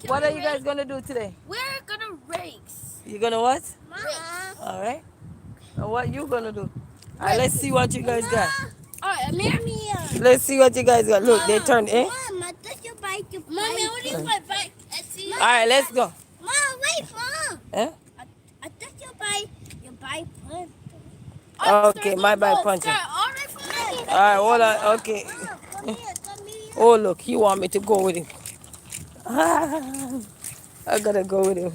What are you guys gonna do today? We're gonna race. You gonna what? Race. All right. And what you gonna do? All right, let's see what you guys got. Alright, Amir. Let's see what you guys got. Look, they turned in. Mom, touch your bike. Mommy, I want to use my bike. Let's see. All right, let's go. Mom, wait, Mom. Eh? I touch your bike. Your bike punch. Okay, my bike punching. All right, for me. All right, hold on. Okay. Come here, come here. Oh, look, he want me to go with him. I gotta go with him.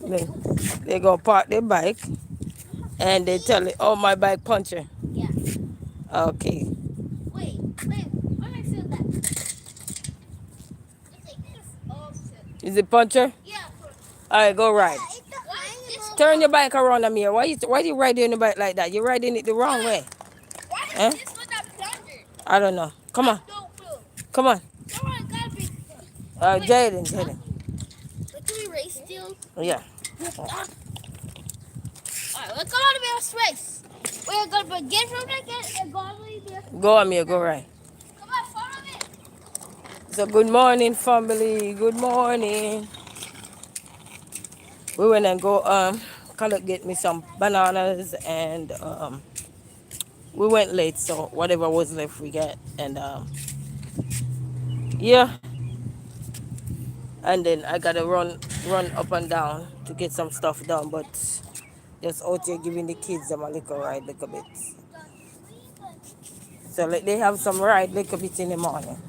Look, they go park their bike and they tell it, oh, my bike puncher. Yeah. Okay. Wait. Let me feel that. It's like this. Oh, shit. Is it puncher? Yeah. All right, go ride. Why Turn your bike around, Amir. Why you riding the bike like that? You're riding it the wrong way. is Eh? this one that plunger? I don't know. Come on. No clue. Come on. Come on, gotta be. Jaden. But can we race still? Yeah. Alright, let's go on the best race. We're gonna begin from the get and go all the way there. Go, Amir. Go right. Come on, follow me. So good morning, family. Good morning. We went and go collect get me some bananas and we went late, so whatever was left we get and yeah. And then I gotta run up and down to get some stuff done, but just out here giving the kids them a little ride little bit. So like they have some ride little bit in the morning.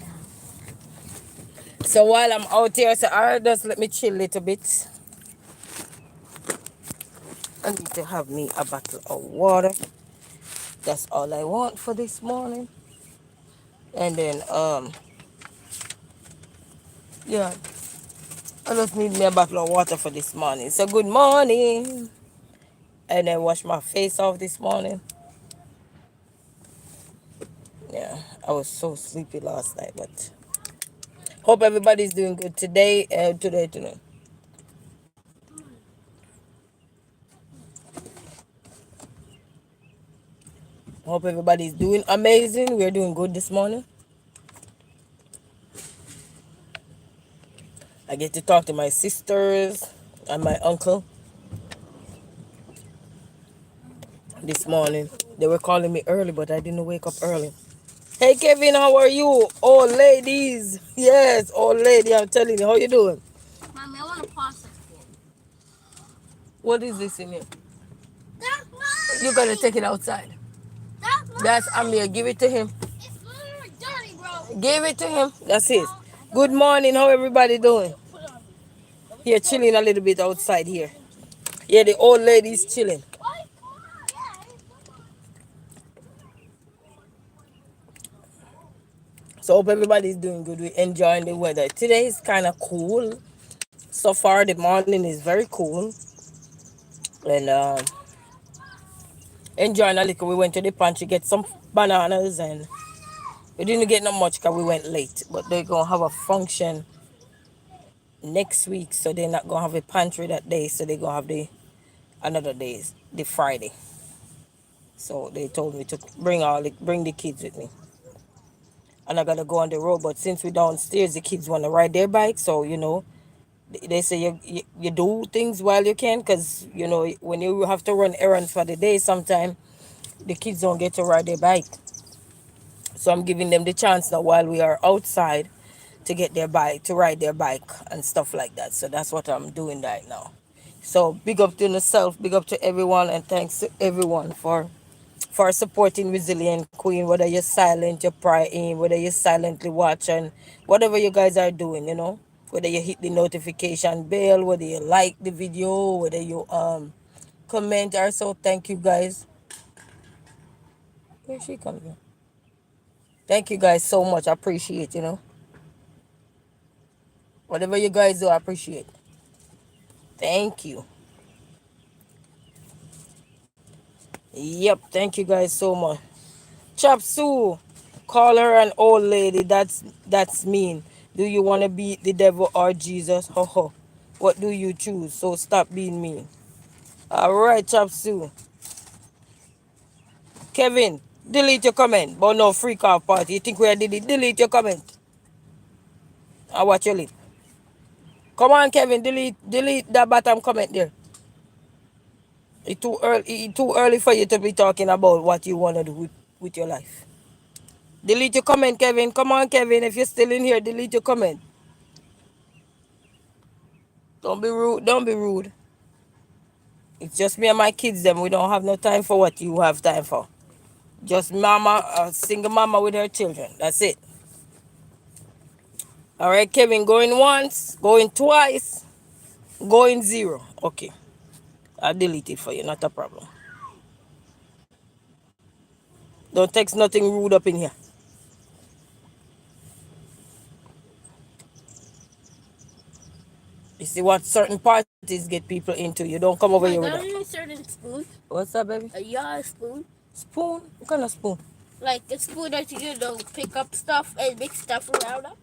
So while I'm out here, so alright, just let me chill a little bit. I need to have me a bottle of water. That's all I want for this morning. And then yeah, I just need me a bottle of water for this morning. So good morning. And then wash my face off this morning. Yeah, I was so sleepy last night, but hope everybody's doing good today. Today. Hope everybody's doing amazing. We're doing good this morning. I get to talk to my sisters and my uncle this morning. They were calling me early, but I didn't wake up early. Hey Kevin, how are you? Old ladies. Yes, old lady, I'm telling you, how you doing? Mommy, I want to pause this. What is this in here? That's mine. You gotta take it outside. That's mine. That's Amir. Give it to him. It's literally dirty, bro. Give it to him. That's his. Good morning. How everybody doing? Put it on me. Here, chilling a little bit outside here. Yeah, the old lady's chilling. Why? Come on. Yeah. So hope everybody's doing good. We're enjoying the weather. Today is kind of cool. So far, the morning is very cool. And enjoying a little. We went to the pantry get some bananas and we didn't get not much because we went late. But they're going to have a function next week. So they're not going to have a pantry that day. So they're going to have the another days, the Friday. So they told me to bring the kids with me. And I got to go on the road. But since we're downstairs, the kids want to ride their bike. So, they say you do things while you can because, when you have to run errands for the day, sometime the kids don't get to ride their bike. So I'm giving them the chance now while we are outside to get their bike, to ride their bike and stuff like that. So that's what I'm doing right now. So big up to yourself, big up to everyone, and thanks to everyone for supporting Resilient Queen, whether you're silent, you're praying, whether you're silently watching, whatever you guys are doing, whether you hit the notification bell, whether you like the video, whether you comment or so. Thank you guys. Where she comes from? Thank you guys so much. I appreciate. Whatever you guys do, I appreciate. Thank you. Yep, thank you guys so much. Chop Sue, call her an old lady. That's mean. Do you want to be the devil or Jesus? Ho ho. What do you choose? So stop being mean. All right, Chop Sue. Kevin, delete your comment. But no freak off party. You think we are delete your comment? I watch your lip. Come on, Kevin, delete that bottom comment there. It's too early for you to be talking about what you want to do with your life. Delete your comment, Kevin. Come on, Kevin. If you're still in here, delete your comment. Don't be rude. Don't be rude. It's just me and my kids, them. We don't have no time for what you have time for. Just mama, a single mama with her children. That's it. All right, Kevin, going once, going twice, going zero. Okay. I'll delete it for you. Not a problem. Don't text nothing rude up in here. You see what certain parties get people into. You don't come over here with Got that. any certain spoon? What's that, baby? A yard spoon. Spoon? What kind of spoon? Like a spoon that you use to pick up stuff and mix stuff around up.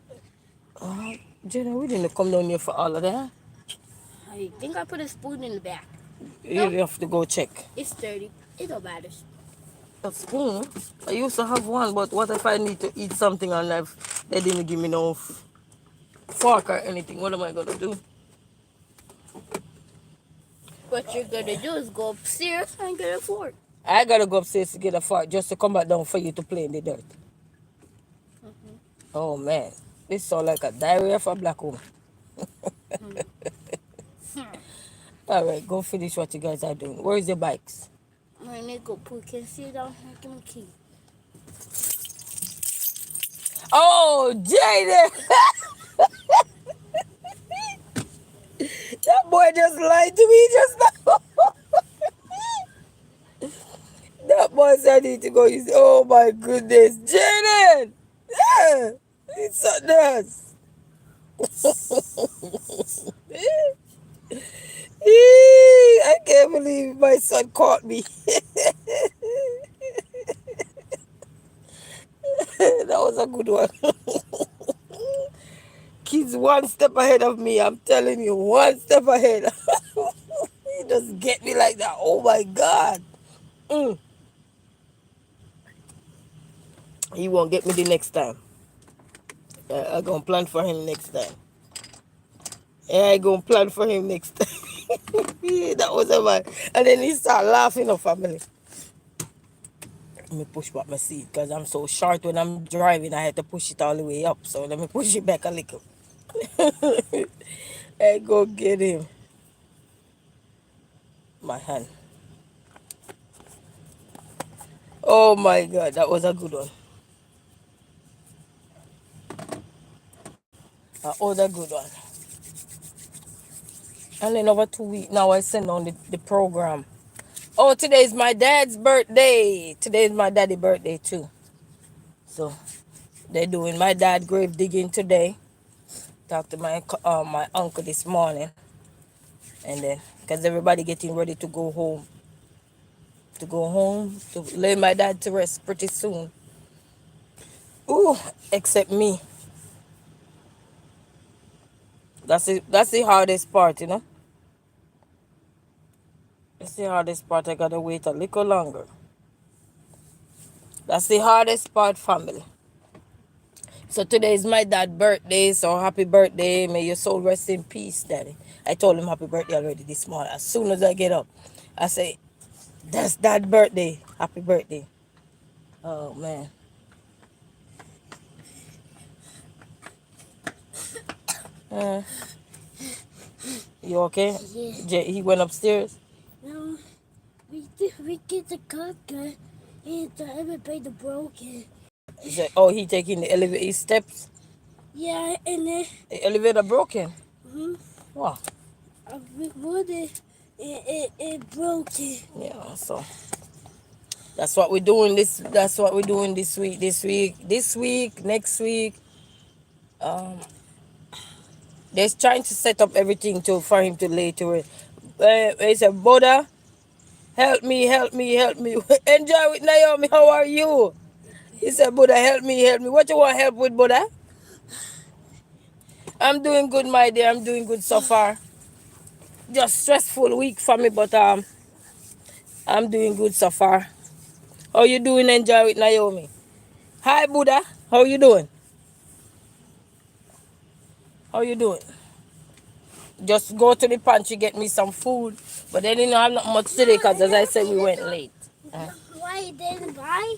Jenna, we didn't come down here for all of that. I think I put a spoon in the back. You have to go check. It's dirty. It don't matter. A spoon? I used to have one, but what if I need to eat something and they didn't give me no fork or anything? What am I going to do? What you're gonna do is go upstairs and get a fork. I got to go upstairs to get a fork just to come back down for you to play in the dirt. Oh, man. This sounds like a diary of a black woman. All right, go finish what you guys are doing. Where is your bikes? My nigga put can sit down here, give me key. Oh, Jaden! That boy just lied to me just now. That boy said I need to go. Oh my goodness, Jaden! Yeah, it's so nice. I can't believe my son caught me. That was a good one. Kids one step ahead of me. I'm telling you, one step ahead. He just get me like that. Oh my God. He won't get me the next time. I'm going to plan for him next time. I'm going to plan for him next time. That was a man. And then he started laughing at family. Let me push back my seat because I'm so short when I'm driving. I had to push it all the way up. So let me push it back a little. I go get him. My hand. Oh my God, that was a good one. A good one. And in over 2 weeks now I send on the program. Oh, today is my dad's birthday. Today is my daddy's birthday too. So they're doing my dad grave digging today. Talked to my uncle this morning. And then, because everybody getting ready to go home. To lay my dad to rest pretty soon. Ooh, except me. That's the hardest part, you know. That's the hardest part. I gotta wait a little longer. That's the hardest part, family. So today is my dad's birthday, so happy birthday. May your soul rest in peace, Daddy. I told him happy birthday already this morning. As soon as I get up, I say, that's Dad's birthday. Happy birthday. Oh, man. You okay? Yeah. He went upstairs? No, we get the car gun and the elevator broken. He taking the elevator steps? Yeah, and then The elevator broken? Wow. we moved it broken. Yeah, so that's what we're doing that's what we're doing this week, next week. They're trying to set up everything for him to lay to it. He said, Buddha, help me. Enjoy with Naomi, how are you? He said, Buddha, help me. What you want help with, Buddha? I'm doing good, my dear. I'm doing good so far. Just stressful week for me, but I'm doing good so far. How you doing? Enjoy with Naomi. Hi, Buddha. How you doing? How you doing? Just go to the pantry, get me some food. But they didn't have not much today because, as I said, we went late. Why you didn't buy?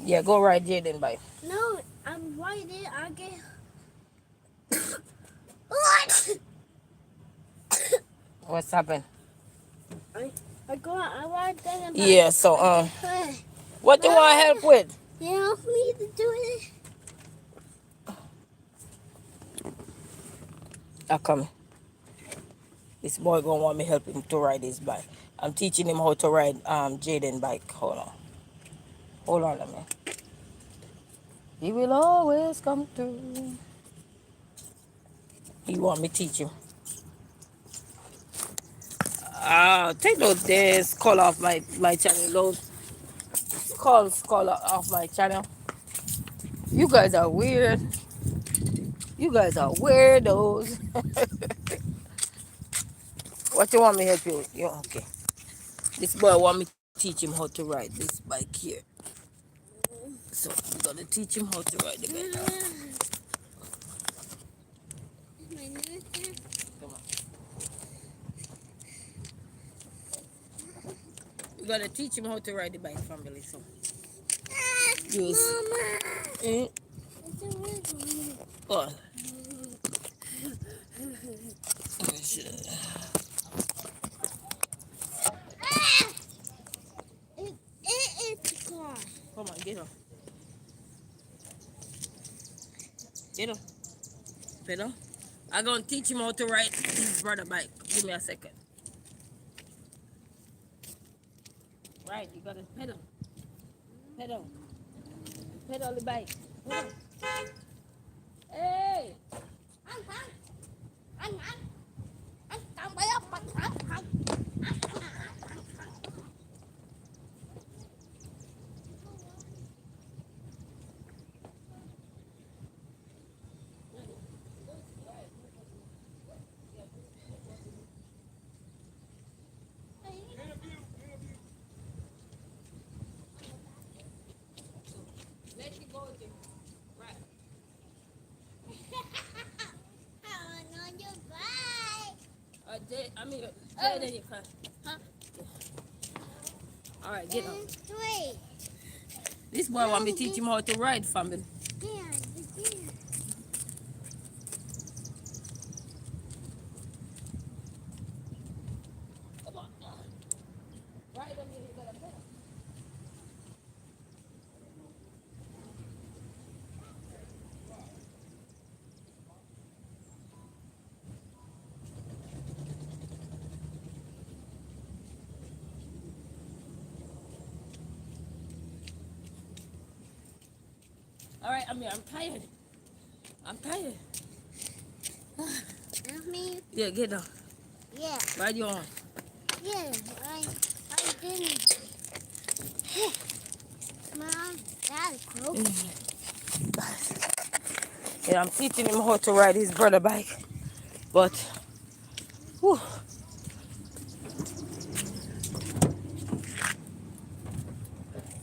Yeah, go right there then, bye. No, why did I get? What? What's happened? I want that. Yeah, so, what you want help with? You help me to do it. I come. This boy gonna want me help him to ride his bike. I'm teaching him how to ride Jaden bike. Hold on. Hold on a minute. He will always come through. He want me teach him. Take those days call off my channel. Those calls call off my channel. You guys are weird. You guys are weirdos. What you want me help you with? Yeah, okay. This boy want me to teach him how to ride this bike here. So I'm gonna teach him how to ride the bike. Come on. You gotta teach him how to ride the bike, family. So use. Mm. Oh. It's car. Come on, get up. Get up. Pedal. I'm gonna teach him how to ride his brother bike. Give me a second. Right, you gotta pedal. Pedal. Pedal the bike. Hey! Let you go again. Right. On your bike. Jaden, you can. Huh? All right, get up. Wait. This boy want me to teach him how to ride, family. Yeah. Come on. Ride on you gotta pedal. All right, I'm tired. I'm tired. Me? Yeah, get down. Yeah. Ride your arm. Yeah. I didn't. Mom, that's close. Yeah, I'm teaching him how to ride his brother bike. But, whew.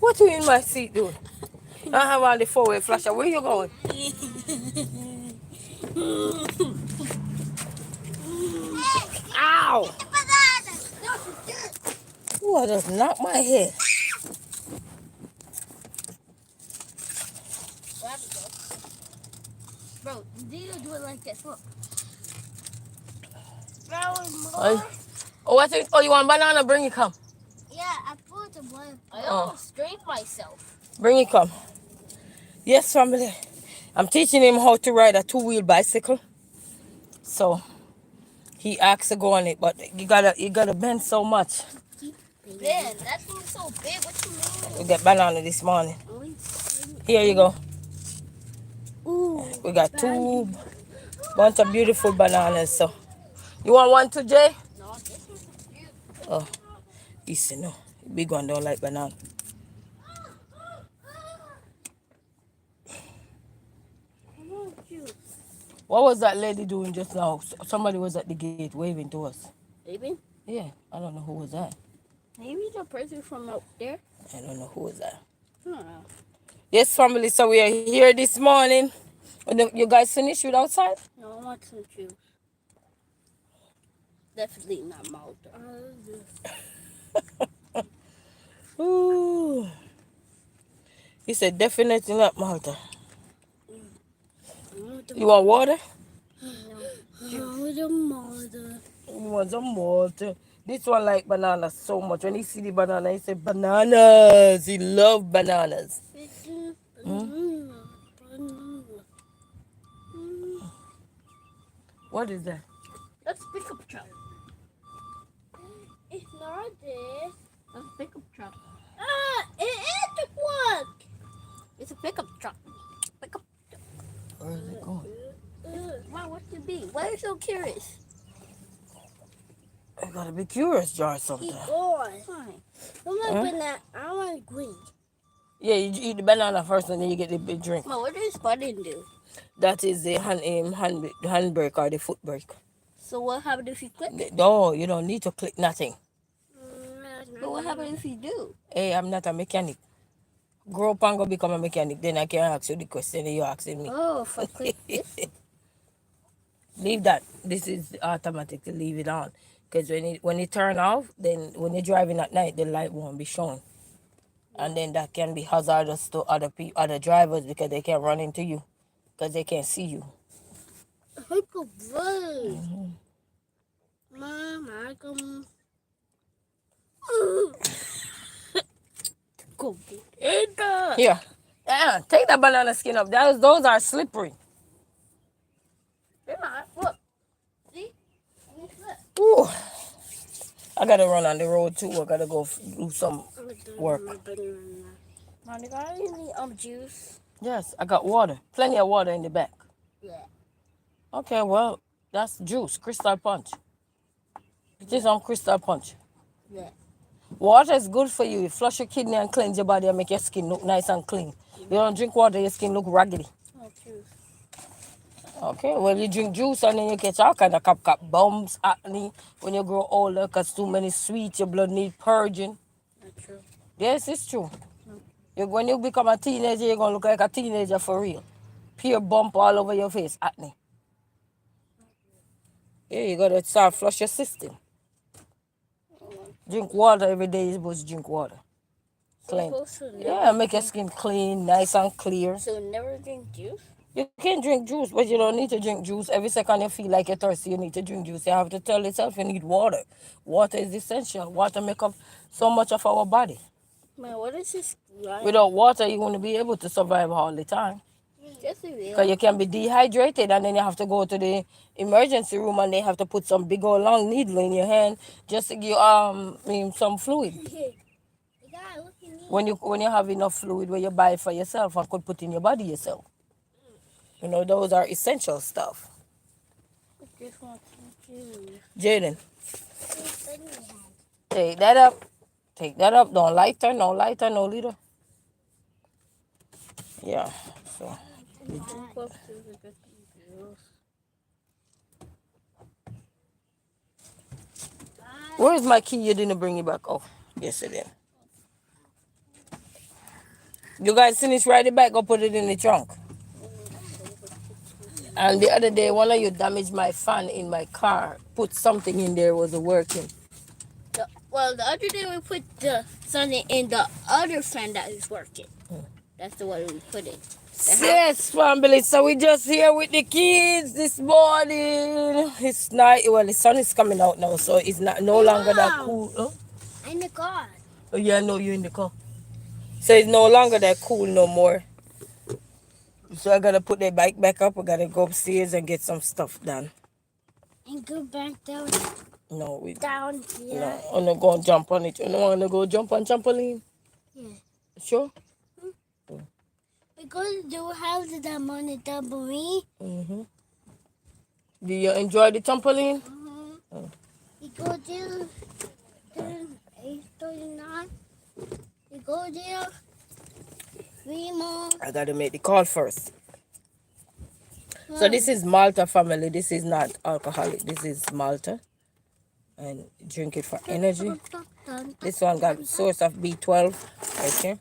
What you in my seat doing? I have on the four-way flasher. Where you going? Ow! Ooh, I just knocked my head. Bro, Dino do it like this. Look. Oh, you want banana? Bring it, come. Yeah, I put the one. I almost strained myself. Bring it, come. Yes, family. I'm teaching him how to ride a two-wheel bicycle. So he asked to go on it, but you gotta bend so much. Man, that thing's so big. What you mean? We got banana this morning. Here you go. Ooh. We got two bunch of beautiful bananas. So you want one too, Jay? No, this one's cute. Oh, he said no. Big one don't like banana. What was that lady doing just now? Somebody was at the gate waving to us. Maybe? Yeah, I don't know who was that. Maybe the person from out there. I don't know who was that. I don't know. Yes, family, so we are here this morning. You guys finished with outside? No, I want some juice. Definitely not Malta. Ooh. He said definitely not Malta. You want water? No, the Malta. You want some water? This one like banana so much. When he see the banana, he say bananas. He love bananas. What is that? That's a pickup truck. It's not this. That's a pickup truck. Ah, it is the one. It's a pickup truck. Pickup. Where is it going? Why? What could it be? Why are you so curious? I gotta be curious, Jar, sometimes. Fine. I want banana. I want green. Yeah, you eat the banana first and then you get the big drink. Well, what does button do? That is the handbrake or the foot brake. So what happens if you click? No, you don't need to click nothing. But what happens if you do? Hey, I'm not a mechanic. Grow up and go become a mechanic, then I can ask you the question that you're asking me. Oh, if I click this. Leave that. This is automatic to leave it on. Because when it turn off, then when you're driving at night, the light won't be shown. And then that can be hazardous to other drivers because they can run into you. Because they can't see you. Mama, come. Go get it. Here. Yeah, take that banana skin up. Those are slippery. They're not. Look. See? Ooh. I gotta run on the road too. I gotta go do some work. Mom, you got any juice? Yes, I got water. Plenty of water in the back. Yeah. Okay, well, that's juice. Crystal Punch. It is on Crystal Punch. Yeah. Water is good for you. It flush your kidney and cleanse your body and make your skin look nice and clean. You don't drink water, your skin look raggedy. Oh, juice. Okay, well, you drink juice and then you get all kind of cap bumps, acne when you grow older because too many sweets, your blood need purging. Not true. Yes, it's true. When you become a teenager, you're going to look like a teenager for real. Pure bump all over your face, acne. Yeah, you got to start flush your system. Drink water every day. You're supposed to drink water. Clean. Yeah, make your skin clean, nice and clear. So never drink juice? You can drink juice, but you don't need to drink juice. Every second you feel like you're thirsty, you need to drink juice. You have to tell yourself you need water. Water is essential. Water make up so much of our body. Man, what is this? Without water, you won't be able to survive all the time. Yes, we will. Because you can be dehydrated and then you have to go to the emergency room and they have to put some big old long needle in your hand just to give some fluid. When you have enough fluid where you buy it for yourself and could put in your body yourself. You know, those are essential stuff. Jaden, take that up. Take that up. Don't lighter, no lighter, no leader. Yeah, so. Where's my key? You didn't bring it back. Oh, yes, it did. You guys finish, ride it back, go put it in the trunk. And the other day, one of you damaged my fan in my car. Put something in there, wasn't working. Well, the other day we put something in the other fan that is working. That's the one we put in. Yes, family. So we just here with the kids this morning. It's night. Well, the sun is coming out now, so it's no longer that cool. Huh? In the car. Oh yeah, I know you're in the car. So it's no longer that cool no more. So I gotta put the bike back up. I gotta go upstairs and get some stuff done. And go back down. No, we down here. No, I'm not gonna jump on it. You don't wanna go jump on trampoline? Yeah. Sure? We're going to do houses them on the trampoline. Mm-hmm. Do you enjoy the trampoline? Mm-hmm. We go there 8:39. We go there 3 more. I gotta make the call first. So this is Malta, family. This is not alcoholic. This is Malta. And drink it for energy. This one got source of B12 right here.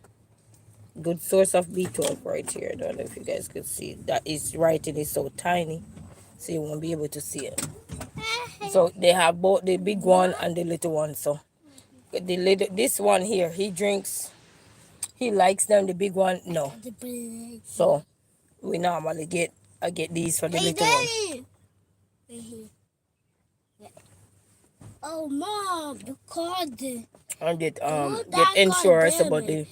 Good source of B12 right here. I don't know if you guys could see. That is writing is so tiny, so you won't be able to see it. So they have both the big one and the little one. So the little, this one here, he drinks. He likes them. The big one, no. So we normally I get these for the little one. Oh, Mom, you called it. And get Oh, get that insurance got about damaged.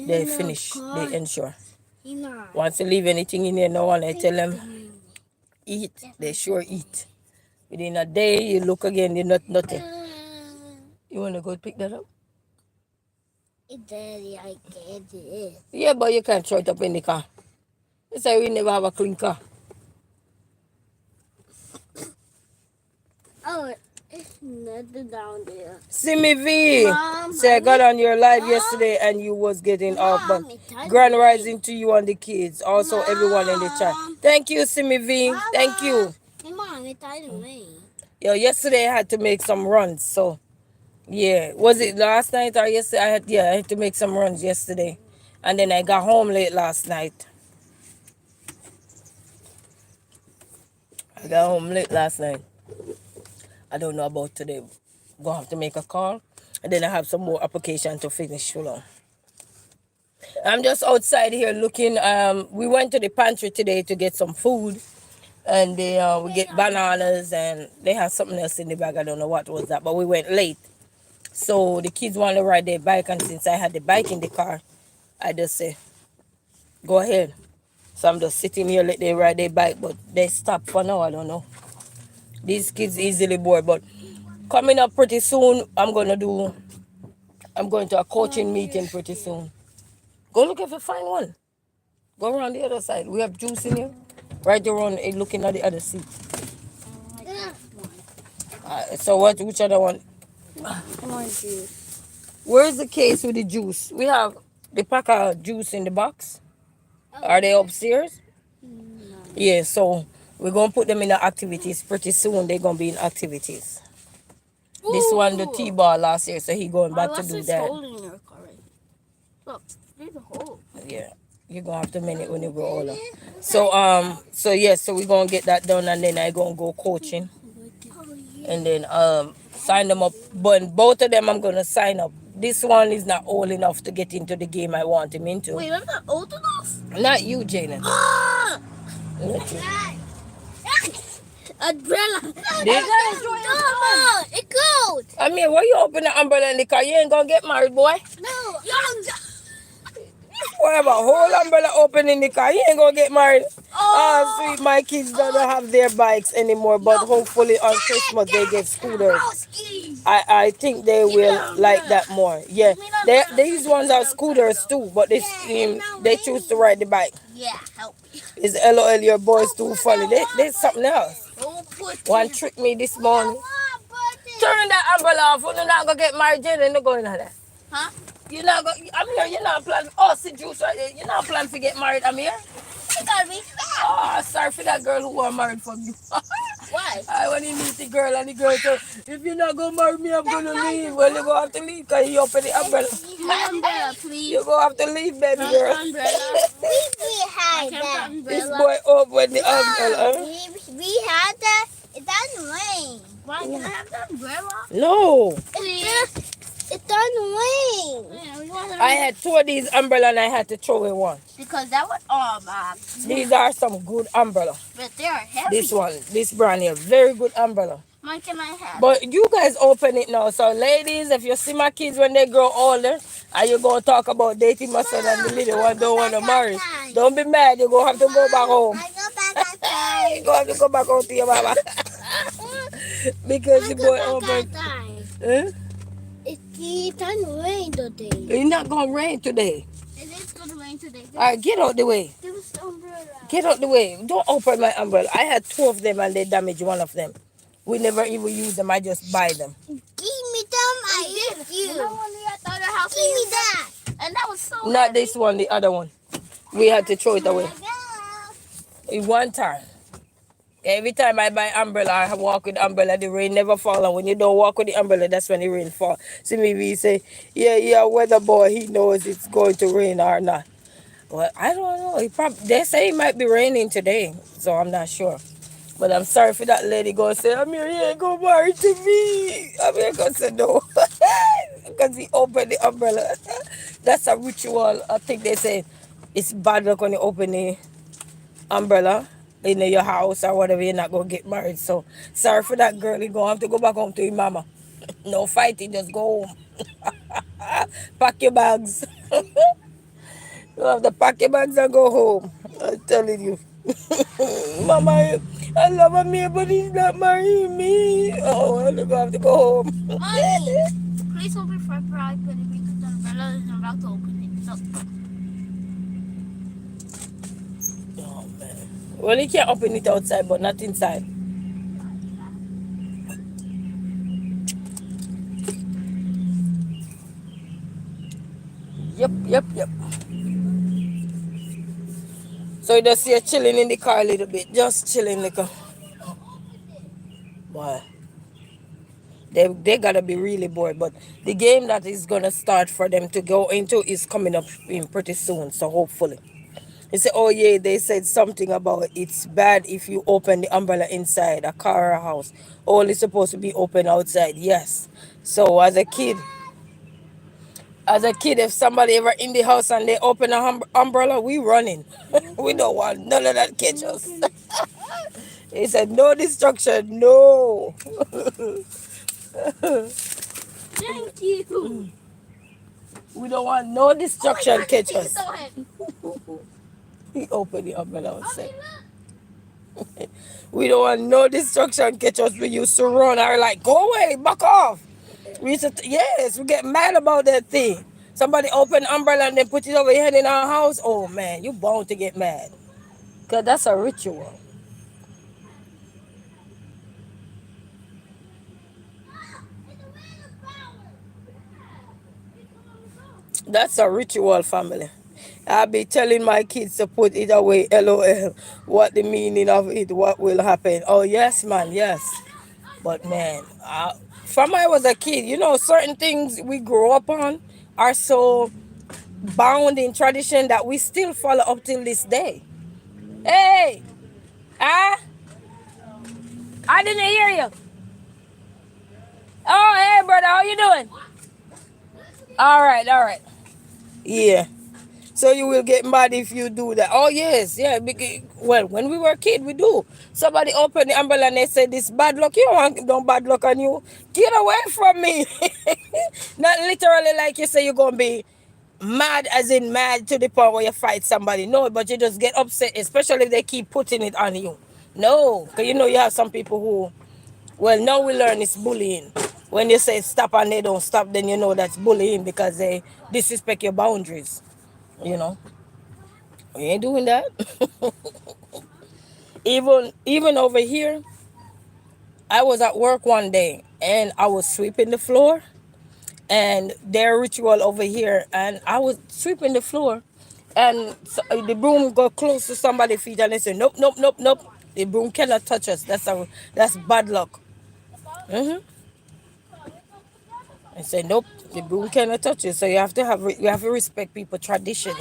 they finish the insure. Ina. Once you leave anything in there, no one I tell them eat. They sure eat. Within a day, you look again, you not nothing. You wanna go pick that up? Daddy, I get it. Yeah, but you can't throw it up in the car. It's like we never have a clean car. Oh, it's nothing down there. Simi V, Mom, say I got on your live Mom. yesterday and you was getting off, but Mom, it's grand hungry. rising to you and the kids. Also everyone in the chat. Mom. Thank you, Simi V. Thank you. Hey, Mom, it's me. Yo, yesterday I had to make some runs, so yeah. Was it last night or yesterday? I had to make some runs yesterday. And then I got home late last night. I got home late last night. I don't know about today. Gonna have to make a call. And then I have some more application to finish. Hold on. I'm just outside here looking. We went to the pantry today to get some food. And we get bananas and they have something else in the bag. I don't know what was that, but we went late. So the kids want to ride their bike, and since I had the bike in the car, I just say, go ahead. So I'm just sitting here, let they ride their bike, but they stop for now, I don't know. These kids easily bored, but coming up pretty soon, I'm going to a coaching meeting pretty soon. Go look if you find one. Go around the other side. We have juice in here. Right around, looking at the other seat. So which other one? Orange juice. Where's the case with the juice? We have the pack of juice in the box. Are they upstairs? No. Yeah, so we're going to put them in the activities. Pretty soon they're going to be in activities. This one, the T-ball last year, so he going back to do that. Hole in your car. Look, there's a hole. Yeah, you're going to have to mend it when you grow older. So we're going to get that done, and then I'm going to go coaching. And then sign them up. But both of them I'm going to sign up. This one is not old enough to get into the game I want him into. Wait, I'm not old enough? Not you, Jaden. Ah! Not you. Umbrella. This- Mama, it goes. I mean, why you open the umbrella in the car? You ain't going to get married, boy. No. Boy, have a whole umbrella open in the car. You ain't going to get married. Oh, sweet. My kids don't have their bikes anymore, but hopefully on Christmas they get scooters. I think they will like that more. Yeah, these ones are scooters too, but they choose to ride the bike. Yeah, help me. It's LOL, your boys too funny. There's something else. One tricked me this morning. Turn that umbrella off. You're not going to get married, Jen, and going on that. Huh? You're not going I'm here, you're not planning. Oh, see juice right there. You're not planning to get married, I'm here. You gotta be Oh, sorry for that girl who was married from you. Why? When you meet the girl and the girl said, if you're not going to marry me, I'm going to leave. Well, you're going to have to leave because you open the umbrella. My umbrella, please. You're going to have to leave, baby girl. Umbrella. We had that. This boy opened the umbrella. We had that. It doesn't rain. Why can I have the umbrella? No. It doesn't rain. I had two of these umbrellas and I had to throw away one. Because that was Mom. These are some good umbrella. But they're heavy. This brand here, very good umbrella. Mine, can I have? But you guys open it now. So ladies, if you see my kids when they grow older and you're going to talk about dating my son and the little one don't want to marry, don't be mad. You're going to have to go back home. I go back outside. You're going to have to go back home to your mama. Because the boy opened. Huh? It doesn't rain today. It's not going to rain today. It is going to rain today. All right, get out the way. Give us the umbrella. Get out the way. Don't open my umbrella. I had two of them and they damaged one of them. We never even use them. I just buy them. Give me them. I hate you. Give me that. And that was so Not heavy. this one, the other one. We had to throw it away. In one time. Every time I buy umbrella, I walk with umbrella, the rain never fall. And when you don't walk with the umbrella, that's when the rain fall. See me, we say, yeah, yeah, weather boy, he knows it's going to rain or not. Well, I don't know. They say it might be raining today, so I'm not sure. But I'm sorry for that lady going to say, Amir, you ain't going to marry to me. Amir going to say no. Because he opened the umbrella. That's a ritual. I think they say it's bad luck when you open the umbrella in your house or whatever. You're not going to get married. So sorry for that girl. You're going to have to go back home to your mama. No fighting. Just go home. Pack your bags. You have to pack your bags and go home. I'm telling you. Mama, I love him, but he's not marrying me. Oh, I'm gonna have to go home. Mommy, please open front door. I'm gonna make the umbrella and I'm about to open it. Look. Oh man. Well, you can't open it outside, but not inside. Yep, yep, yep. So you just see you chilling in the car a little bit, just chilling, little. Boy, they gotta be really bored. But the game that is gonna start for them to go into is coming up in pretty soon. So hopefully. He said, oh yeah, they said something about it's bad if you open the umbrella inside a car or a house. Only supposed to be open outside. Yes. So as a kid, if somebody ever in the house and they open a umbrella, we running. We don't want none of that catch us. He said, no destruction, no. Thank you. We don't want no destruction Oh catch it's us. so heavy. He opened the umbrella and said, Mommy, look. we don't want no destruction catch us. We used to run. I like, go away, back off. We used to, yes, we get mad about that thing. Somebody open umbrella and then put it over your head in our house. Oh man, you bound to get mad. Cause that's a ritual. That's a ritual, family. I be telling my kids to put it away, LOL. What the meaning of it, what will happen. Oh yes, man, yes. But man, from I was a kid, certain things we grew up on are so bound in tradition that we still follow up till this day. Hey, ah, I didn't hear you. Oh, hey, brother, how you doing? All right, all right. Yeah. So you will get mad if you do that. Oh yes, yeah. Well, when we were a kid, we do. Somebody open the umbrella and they say this bad luck. You don't want no bad luck on you. Get away from me. Not literally like you say you're gonna be mad as in mad to the point where you fight somebody. No, but you just get upset, especially if they keep putting it on you. No, because you have some people who, well, now we learn it's bullying. When you say stop and they don't stop, then you know that's bullying because they disrespect your boundaries. You know, we ain't doing that. Even over here, I was at work one day and I was sweeping the floor, and their ritual over here, and I was sweeping the floor, and the broom got close to somebody's feet, and they said, nope, nope, nope, nope. The broom cannot touch us. That's bad luck. hmm I said, nope, the broom cannot touch you. So you have to respect people tradition.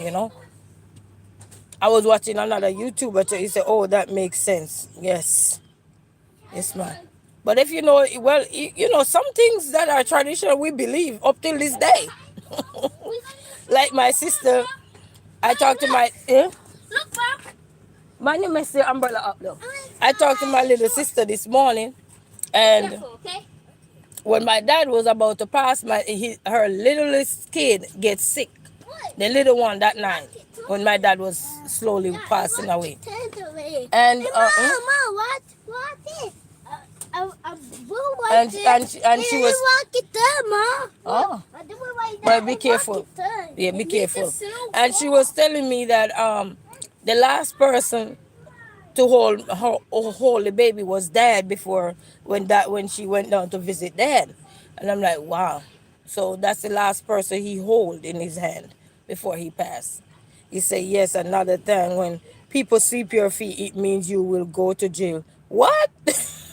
I was watching another YouTuber, so he said, oh, that makes sense. Yes, yes, man. But if well, some things that are traditional, we believe up till this day. Like my sister, I talked to my, Look, Mom. man, you mess the umbrella up though. I talked to my little sister this morning, and Careful, okay? when my dad was about to pass, her littlest kid gets sick. The little one that night, when my dad was slowly passing away. And Hey, Mom, what is? A blue one. and she was, Walk it down, Mom. oh, I do it right now. but be careful. Yeah, be careful. And she was telling me that the last person to hold the baby was dad before when she went down to visit dad. And I'm like, wow. So that's the last person he hold in his hand before he passed. He said, yes, another thing, when people sweep your feet, it means you will go to jail What?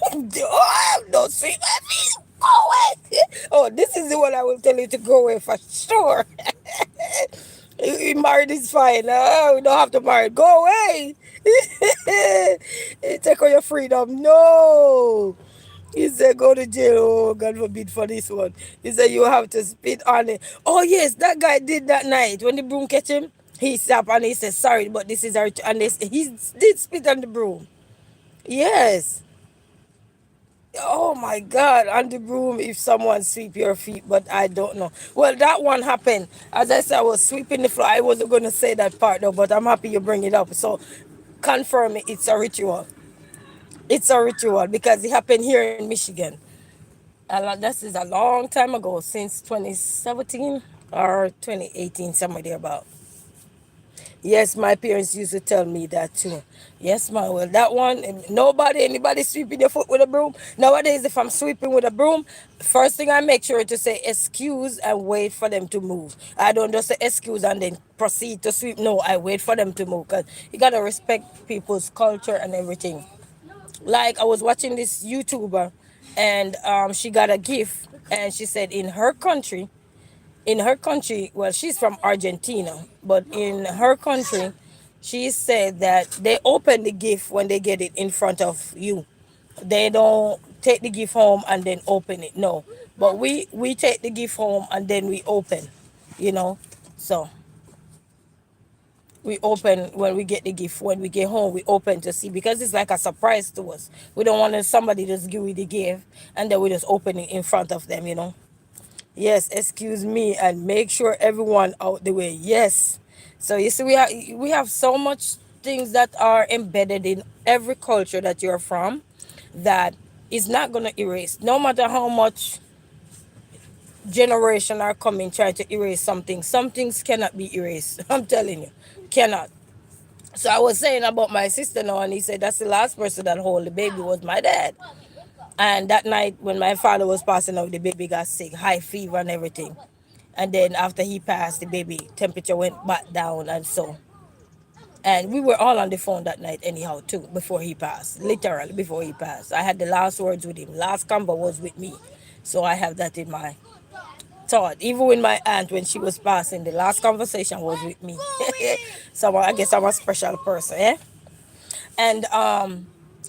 Oh, don't sweep my feet. Go away. Oh, this is the one I will tell you to go away for sure. You married is fine. Oh, we don't have to marry. Go away. Take away your freedom. No. He said, go to jail. Oh, God forbid for this one. He said, you have to spit on it. Oh, yes, that guy did that night. When the broom catch him, he stopped and he said, sorry, but this is our... And he did spit on the broom. Yes. Oh my God, on the broom if someone sweep your feet, but I don't know. Well, that one happened. As I said, I was sweeping the floor. I wasn't going to say that part though, but I'm happy you bring it up. So confirm it, it's a ritual. It's a ritual because it happened here in Michigan. This is a long time ago, since 2017 or 2018, somewhere there about. Yes, my parents used to tell me that too. Yes, ma. Well, that one, anybody sweeping your foot with a broom. Nowadays, if I'm sweeping with a broom, first thing I make sure to say excuse and wait for them to move. I don't just say excuse and then proceed to sweep. No, I wait for them to move because you gotta respect people's culture and everything. Like I was watching this YouTuber, and she got a gift, and she said in her country, well, she's from Argentina, but in her country, she said that they open the gift when they get it in front of you. They don't take the gift home and then open it. No, but we take the gift home and then we open. You know, so we open when we get the gift. When we get home, we open to see because it's like a surprise to us. We don't want somebody just give you the gift and then we just open it in front of them. Yes, excuse me, and make sure everyone out the way. Yes. So you see, we have so much things that are embedded in every culture that you're from that is not gonna erase. No matter how much generation are coming trying to erase something, some things cannot be erased. I'm telling you, cannot. So I was saying about my sister now, and he said that's the last person that hold the baby was my dad. And that night when my father was passing out, the baby got sick, high fever and everything. And then after he passed, the baby temperature went back down and so. And we were all on the phone that night anyhow too, before he passed. Literally before he passed. I had the last words with him. Last convo was with me. So I have that in my thought. Even with my aunt when she was passing, the last conversation was with me. So I guess I'm a special person, eh? And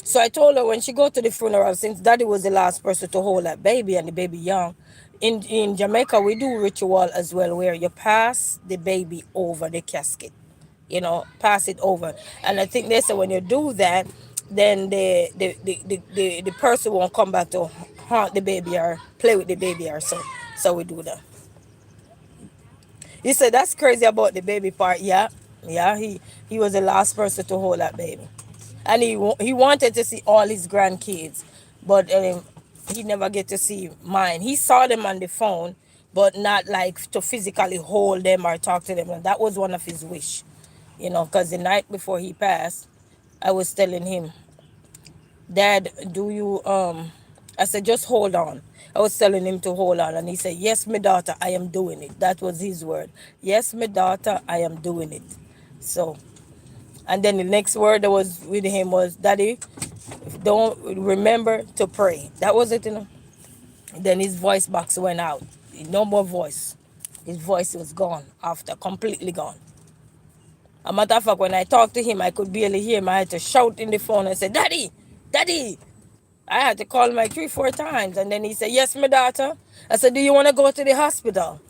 so I told her when she go to the funeral, since daddy was the last person to hold that baby and the baby young, in Jamaica we do ritual as well where you pass the baby over the casket. Pass it over. And I think they say when you do that, then the person won't come back to haunt the baby or play with the baby or so. So we do that. You said that's crazy about the baby part. Yeah, yeah. He was the last person to hold that baby, and he wanted to see all his grandkids, but he never get to see mine. He saw them on the phone, but not like to physically hold them or talk to them. And that was one of his wish, because the night before he passed, I was telling him, Dad, do you I said just hold on. I was telling him to hold on and he said, yes, my daughter, I am doing it. That was his word. Yes, my daughter, I am doing it. So and then the next word that was with him was, Daddy, don't remember to pray. That was it. Then his voice box went out. No more voice. His voice was gone after, completely gone. A matter of fact, when I talked to him, I could barely hear him. I had to shout in the phone and say, Daddy, Daddy. I had to call him like 3, 4 times. And then he said, yes, my daughter. I said, do you want to go to the hospital?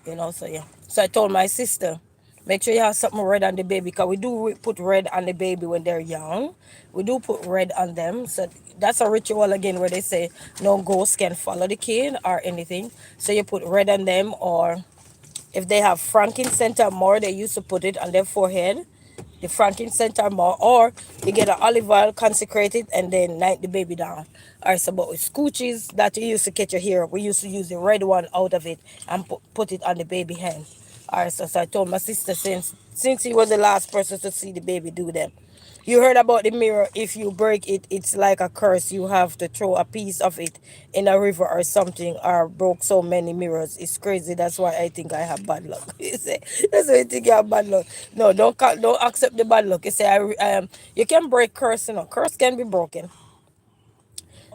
So yeah. So I told my sister, make sure you have something red on the baby. Because we do put red on the baby when they're young. We do put red on them. So that's a ritual again where they say no ghost can follow the kid or anything. So you put red on them, or if they have frankincense or more, they used to put it on their forehead. The frankincense or more, or you get an olive oil, consecrate it, and then light the baby down. Alright, so but with scoochies that you used to catch your hair, we used to use the red one out of it and put it on the baby hand. Alright, so I told my sister since he was the last person to see the baby do them. You heard about the mirror. If you break it, it's like a curse. You have to throw a piece of it in a river or something, or broke so many mirrors. It's crazy. That's why I think I have bad luck. You say, that's why you think you have bad luck. No, don't accept the bad luck. You say, you can break curse, curse can be broken.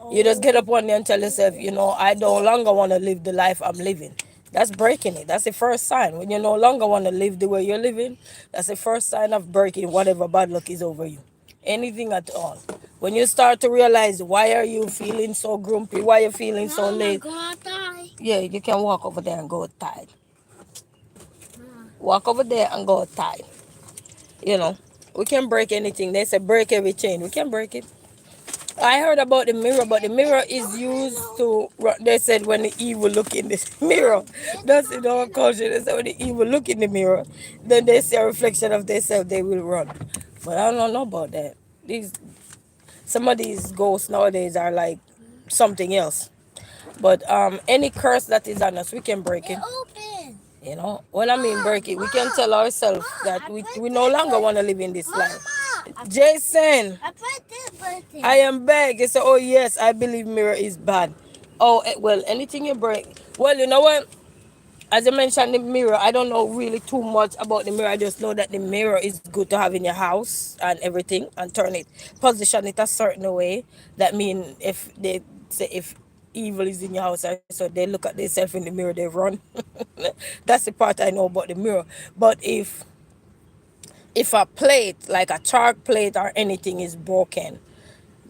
You just get up one day and tell yourself, I no longer want to live the life I'm living. That's breaking it. That's the first sign. When you no longer want to live the way you're living, that's the first sign of breaking whatever bad luck is over you. Anything at all. When you start to realize why are you feeling so grumpy, why you feeling so late. Yeah, you can walk over there and go outside. Walk over there and go outside. You know, we can break anything. They say break every chain. We can break it. I heard about the mirror, but the mirror is used to. They said when the evil look in this mirror, that's in our culture. They said when the evil look in the mirror, then they see a reflection of themselves, they will run. But I don't know about that. These Some of these ghosts nowadays are like something else. But any curse that is on us, we can break it. When I mean break it, we can tell ourselves that we no longer want to live in this life. Jason, I am back. They say, oh yes, I believe mirror is bad. Oh, well, anything you break. Well, you know what? As I mentioned, the mirror, I don't know really too much about the mirror. I just know that the mirror is good to have in your house and everything, and turn it, position it a certain way. That mean if they say if evil is in your house, so they look at themselves in the mirror, they run. That's the part I know about the mirror. But if a plate, like a chalk plate or anything, is broken,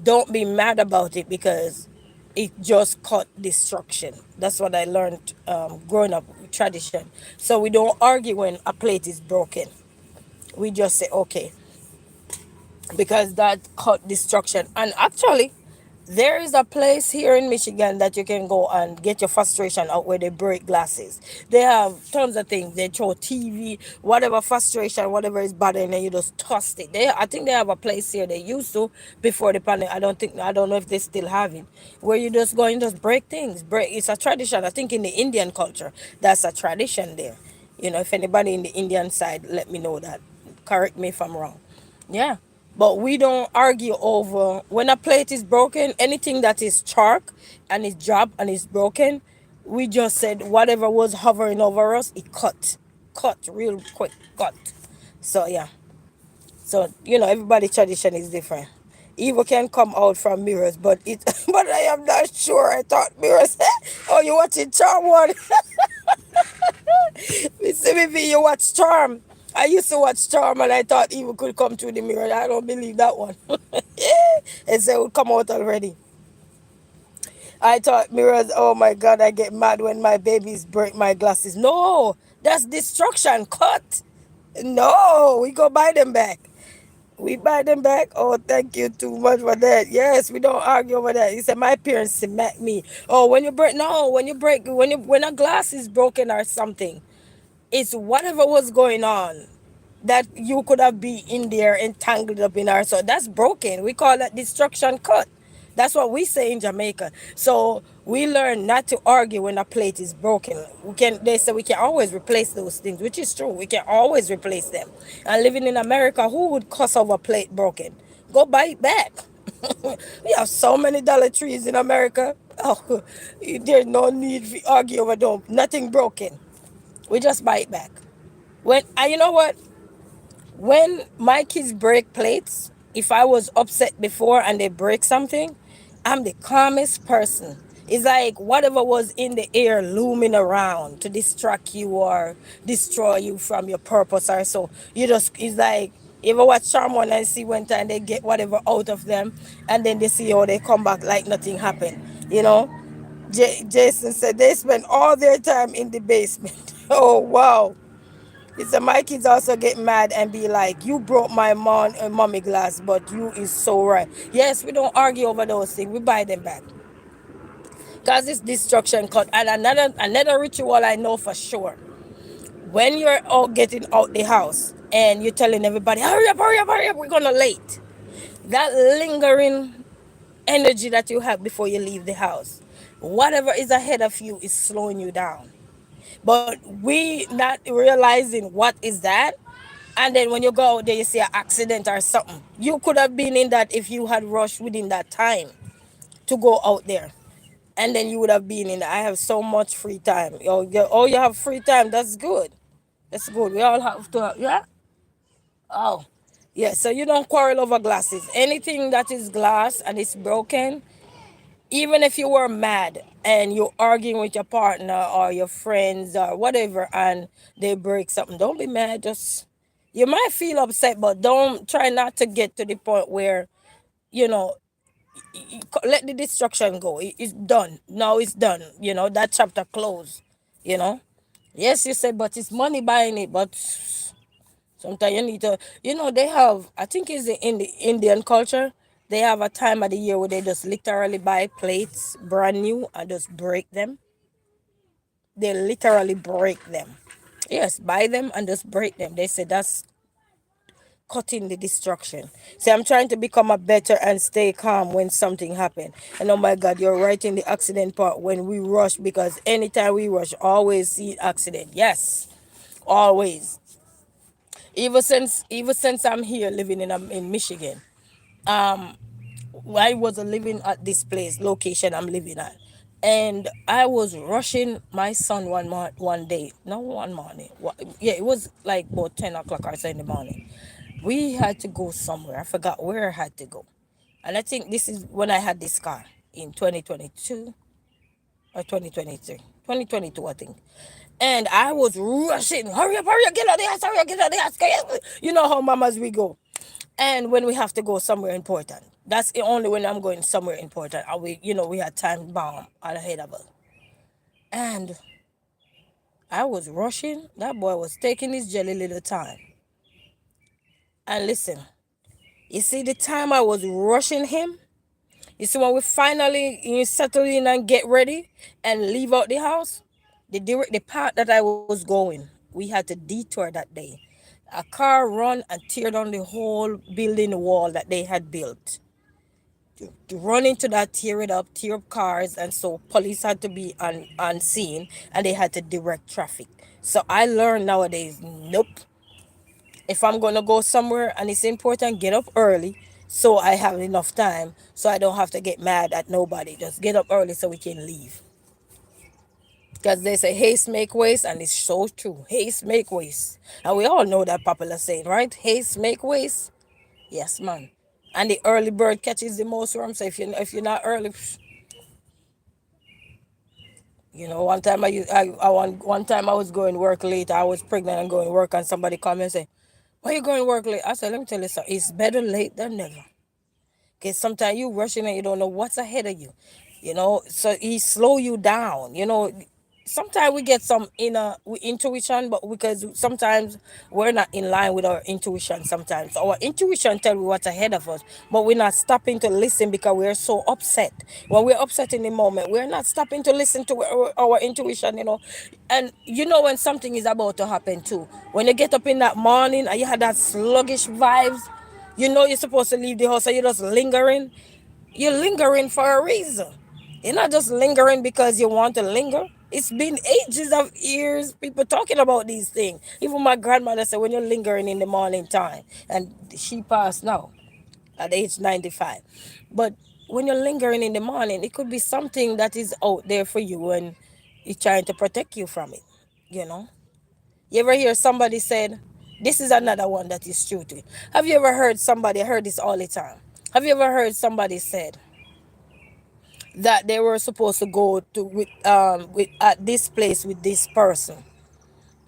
don't be mad about it because it just caught destruction. That's what I learned growing up with tradition. So we don't argue when a plate is broken. We just say okay, because that caught destruction. And actually, there is a place here in Michigan that you can go and get your frustration out where they break glasses. They have tons of things. They throw TV, whatever frustration, whatever is bothering you, you just toss it. I think they have a place here. They used to before the pandemic. I don't know if they still have it, where you just go and just break things. It's a tradition. I think in the Indian culture, that's a tradition there. If anybody in the Indian side, let me know that. Correct me if I'm wrong. Yeah. But we don't argue over when a plate is broken, anything that is chalk and is dropped and is broken, we just said whatever was hovering over us, it cut. Cut real quick, cut. So yeah. So everybody tradition is different. Evil can come out from mirrors, but it but I am not sure. I thought mirrors. Oh, you watching Charm One? Maybe you watch Charm. I used to watch Charm and I thought evil could come through the mirror. I don't believe that one. And say it would come out already. I thought mirrors, oh my God, I get mad when my babies break my glasses. No, that's destruction. Cut. No, we go buy them back. We buy them back. Oh, thank you too much for that. Yes, we don't argue over that. He said my parents smack me. Oh, when a glass is broken or something, it's whatever was going on that you could have been in there entangled up in our, so that's broken. We call that destruction cut. That's what we say in Jamaica. So we learn not to argue when a plate is broken. They say we can always replace those things, which is true. We can always replace them. And living in America, who would cuss over a plate broken? Go buy it back. We have so many Dollar Trees in America. Oh, there's no need to argue over them. Nothing broken. We just buy it back. You know what? When my kids break plates, if I was upset before and they break something, I'm the calmest person. It's like whatever was in the air looming around to distract you or destroy you from your purpose or so. It's like, you ever watch Charm One and see one time they get whatever out of them and then they see how they come back like nothing happened, you know? Jason said they spend all their time in the basement. Oh, wow. He said, my kids also get mad and be like, you broke my mommy glass, but you is so right. Yes, we don't argue over those things. We buy them back. Because it's destruction cut. And another ritual I know for sure. When you're out getting out the house and you're telling everybody, hurry up, hurry up, hurry up, we're going to late. That lingering energy that you have before you leave the house, whatever is ahead of you is slowing you down. But we not realizing what is that. And then when you go out there, you see an accident or something. You could have been in that if you had rushed within that time to go out there. And then you would have been in that. I have so much free time. You have free time. That's good. That's good. We all have to, yeah? Oh, yeah. So you don't quarrel over glasses. Anything that is glass and it's broken, Even if you were mad and you're arguing with your partner or your friends or whatever and they break something, don't be mad. Just, you might feel upset, but don't try not to get to the point where, you know, let the destruction go. It's done. Now it's done. That chapter closed. You know. Yes, you said, but it's money buying it. But sometimes you need to, they have, I think it's in the Indian culture, they have a time of the year where they just literally buy plates brand new and just break them. They literally break them. Yes, buy them and just break them. They say that's cutting the destruction. See, I'm trying to become a better and stay calm when something happen. And oh my God, you're right in the accident part when we rush, because anytime we rush, always see accident. Yes, always. Even since I'm here living in Michigan, I was living at this place location I'm living at, and I was rushing my son one day, not one morning. Yeah, it was like about 10 o'clock or so in the morning. We had to go somewhere. I forgot where I had to go, and I think this is when I had this car in 2022 or 2023, 2022, I think. And I was rushing, hurry up, get out of the house, hurry up, get out of the house. You know how mamas we go. And when we have to go somewhere important, that's the only when I'm going somewhere important. And we had time bomb ahead of us. And I was rushing. That boy was taking his jelly little time. And listen, you see the time I was rushing him? You see, when we finally settle in and get ready and leave out the house, the part that I was going, we had to detour that day. A car run and tear down the whole building wall that they had built. To run into that, tear up cars, and so police had to be on scene and they had to direct traffic. So I learned nowadays, nope, if I'm gonna go somewhere and it's important, get up early so I have enough time so I don't have to get mad at nobody. Just get up early so we can leave. Because they say haste make waste, and it's so true. Haste make waste. And we all know that popular saying, right? Haste make waste. Yes, man. And the early bird catches the most worm. So if you're not early, one time one time I was going work late. I was pregnant and going work, and somebody come and say, "Why you going work late?" I said, "Let me tell you something. It's better late than never." Because sometimes you rushing and you don't know what's ahead of you. So he slow you down. Sometimes we get some inner intuition, but because sometimes we're not in line with our intuition. Sometimes our intuition tell we what's ahead of us, but we're not stopping to listen because we're so upset. When we're upset in the moment, we're not stopping to listen to our intuition. And when something is about to happen too. When you get up in that morning and you have that sluggish vibes, you're supposed to leave the house and you're just lingering. You're lingering for a reason. You're not just lingering because you want to linger. It's been ages of years people talking about these things. Even my grandmother said when you're lingering in the morning time, and she passed now at age 95. But when you're lingering in the morning, it could be something that is out there for you and it's trying to protect you from it. You know? You ever hear somebody said, this is another one that is true to it. Have you ever heard somebody, I heard this all the time. Have you ever heard somebody said that they were supposed to go to with at this place with this person,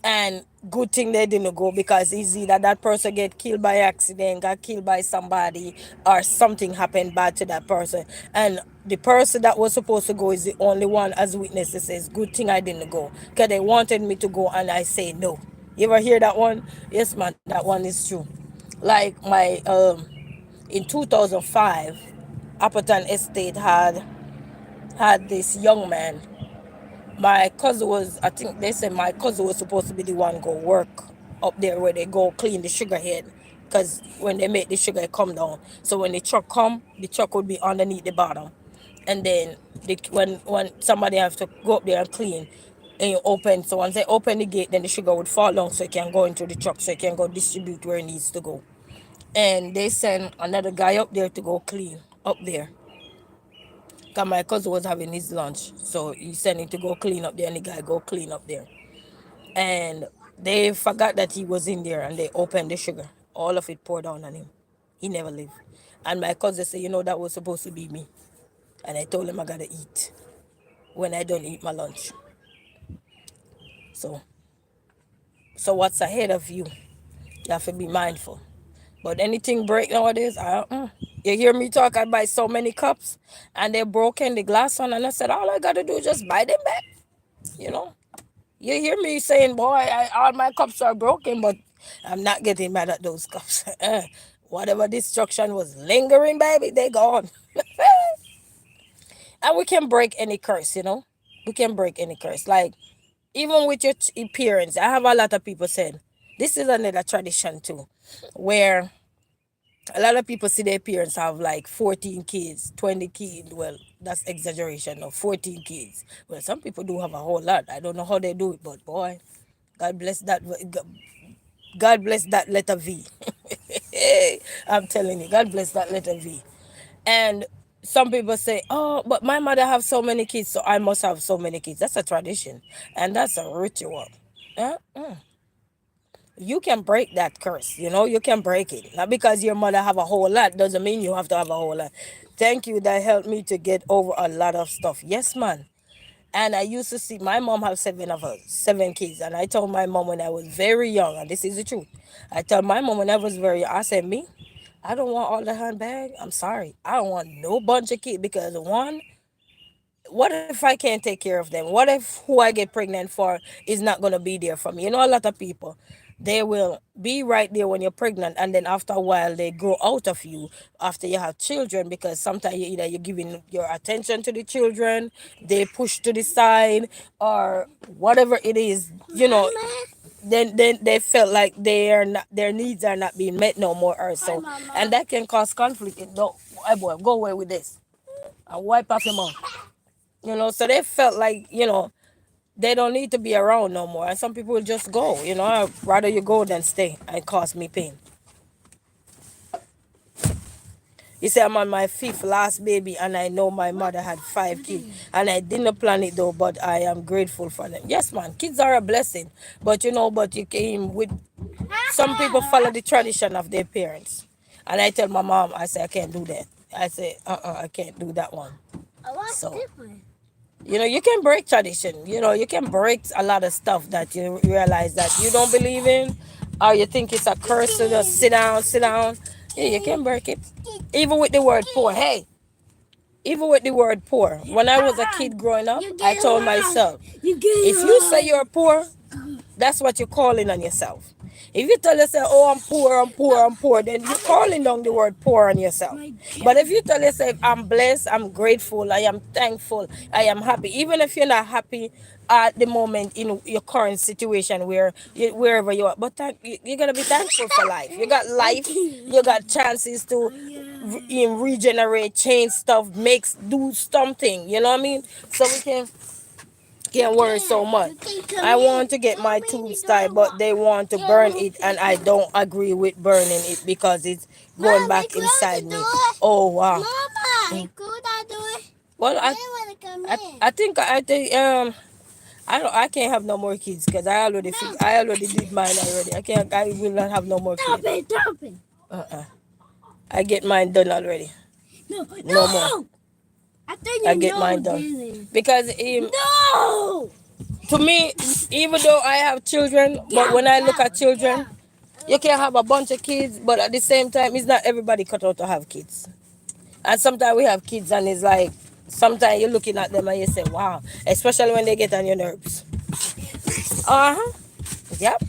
and good thing they didn't go because it's either that person get killed by accident, got killed by somebody, or something happened bad to that person, and the person that was supposed to go is the only one as witness that says good thing I didn't go because they wanted me to go and I say no. You ever hear that one? Yes, man, that one is true. Like my in 2005, Appleton Estate had this young man. My cousin was, I think they said my cousin was supposed to be the one go work up there where they go clean the sugar head. Because when they make the sugar, it come down. So when the truck come, the truck would be underneath the bottom. And then when somebody have to go up there and clean, and you open, so once they open the gate, then the sugar would fall down so it can go into the truck so it can go distribute where it needs to go. And they send another guy up there to go clean up there. Cause my cousin was having his lunch, so he sent him to go clean up there, and the guy go clean up there. And they forgot that he was in there, and they opened the sugar. All of it poured down on him. He never lived. And my cousin said, that was supposed to be me. And I told him I gotta eat when I don't eat my lunch. So, so what's ahead of you? You have to be mindful. But anything break nowadays, you hear me talk, I buy so many cups and they're broken, the glass one, and I said, all I gotta do is just buy them back, you know. You hear me saying, boy, all my cups are broken, but I'm not getting mad at those cups. Whatever destruction was lingering, baby, they gone. And we can break any curse, you know. We can break any curse. Like, even with your appearance, I have a lot of people saying, this is another tradition too, where a lot of people see their parents have like 14 kids, 20 kids. Well, that's exaggeration. No, 14 kids. Well, some people do have a whole lot. I don't know how they do it, but boy, God bless that. God bless that letter V. I'm telling you, God bless that letter V. And some people say, oh, but my mother have so many kids, so I must have so many kids. That's a tradition, and that's a ritual. Uh-uh. You can break that curse, you know, you can break it. Not because your mother have a whole lot doesn't mean you have to have a whole lot. Thank you, that helped me to get over a lot of stuff. Yes, man. And I used to see my mom have seven of us, seven kids. And I told my mom when I was very young, and this is the truth. I told my mom when I was very young, I said, me, I don't want all the handbag. I'm sorry. I don't want no bunch of kids because one, what if I can't take care of them? What if who I get pregnant for is not going to be there for me? You know, a lot of people, they will be right there when you're pregnant, and then after a while, they grow out of you after you have children because sometimes either you're giving your attention to the children, they push to the side, or whatever it is, you know. Then they felt like they are not, their needs are not being met no more, or so, and that can cause conflict. No, boy, go away with this. I wipe off your mouth. You know, so they felt like, you know, they don't need to be around no more. And some people will just go, you know, I'd rather you go than stay and cause me pain. You say I'm on my fifth last baby and I know my mother had 5 kids and I didn't plan it though, but I am grateful for them. Yes, man, kids are a blessing. But you know, but you came with, some people follow the tradition of their parents. And I tell my mom, I say, I can't do that. I say, I can't do that one. So, you know, you can break tradition. You know, you can break a lot of stuff that you realize that you don't believe in, or you think it's a curse to just sit down, sit down. Yeah, you can break it. Even with the word poor. Hey, even with the word poor. When I was a kid growing up, I told myself, if you say you're poor, that's what you're calling on yourself. If you tell yourself, oh, I'm poor, I'm poor, I'm poor, then you're calling down the word poor on yourself. But if you tell yourself, I'm blessed, I'm grateful, I am thankful, I am happy, even if you're not happy at the moment in your current situation where wherever you are, but you're going to be thankful for life. You got life, you got chances to regenerate, change stuff, do something, you know what I mean? So we can't worry so much. I want to get my tombstone, but they want to burn it, and I don't agree with burning it because it's going back inside me. Oh wow! Mama, Well, I think I can't have no more kids because I already did mine already. I will not have no more kids. Stop it. Uh-uh. I get mine done already. No more. I think I get mine done because No! to me, even though I have children, but when I look at children, you can have a bunch of kids, but at the same time, it's not everybody cut out to have kids. And sometimes we have kids, and it's like, sometimes you're looking at them and you say, wow, especially when they get on your nerves. Uh huh. Yep.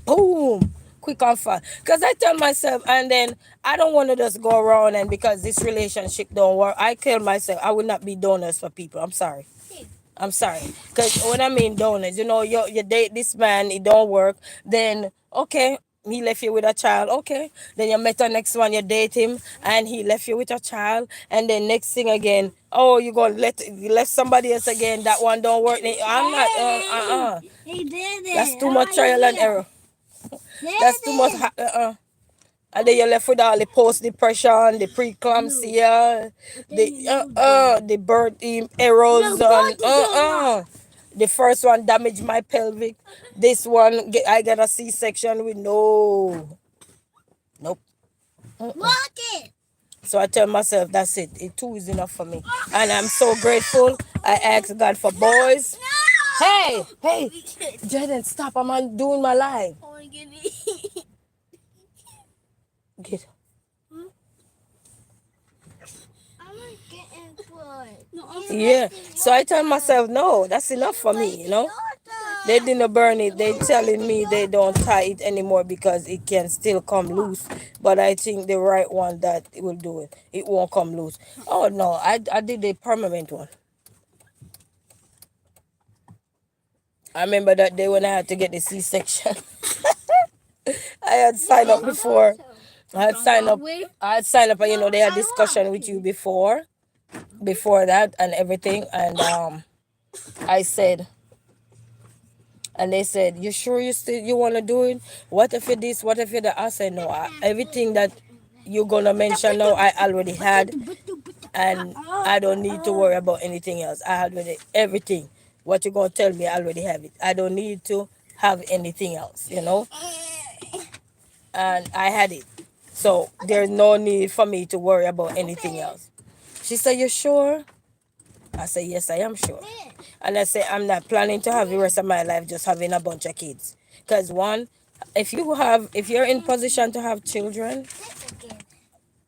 Boom. Quick and fast. Because I tell myself, and then I don't want to just go around and because this relationship don't work, I tell myself I will not be donors for people. I'm sorry. I'm sorry. Because when I mean donors, you know, you date this man, it don't work. Then, okay, he left you with a child. Okay. Then you met the next one, you date him, and he left you with a child. And then next thing again, oh, you left somebody else again. That one don't work. I'm not, He did it. That's too much trial and error. That's too much, and then you're left with all the post depression, the preeclampsia, the birth errors, the first one damaged my pelvic. This one, I got a C-section with nope. Walk it. So I tell myself that's it. It two is enough for me. And I'm so grateful. I ask God for boys. Hey, hey, Jaden, stop. I'm doing my live. I want to get it. Get I'm not getting food. No, Yeah. So I tell myself, no, that's enough for me, you know. They didn't burn it. They telling me they don't tie it anymore because it can still come loose. But I think the right one that it will do it. It won't come loose. Oh no, I did the permanent one. I remember that day when I had to get the C-section. I had signed up before. I had signed up. I had signed up, and they had discussion with you before that and everything, and I said, and they said, "You sure you want to do it? What if it this? What if it that?" I said, "No, everything that you're gonna mention now, I already had, and I don't need to worry about anything else. I had already everything. What you're gonna tell me, I already have it. I don't need to have anything else. And I had it, so there's no need for me to worry about anything else." She said, "You sure?" I said, "Yes, I am sure." And I said, "I'm not planning to have the rest of my life just having a bunch of kids. Because one, if you're in position to have children,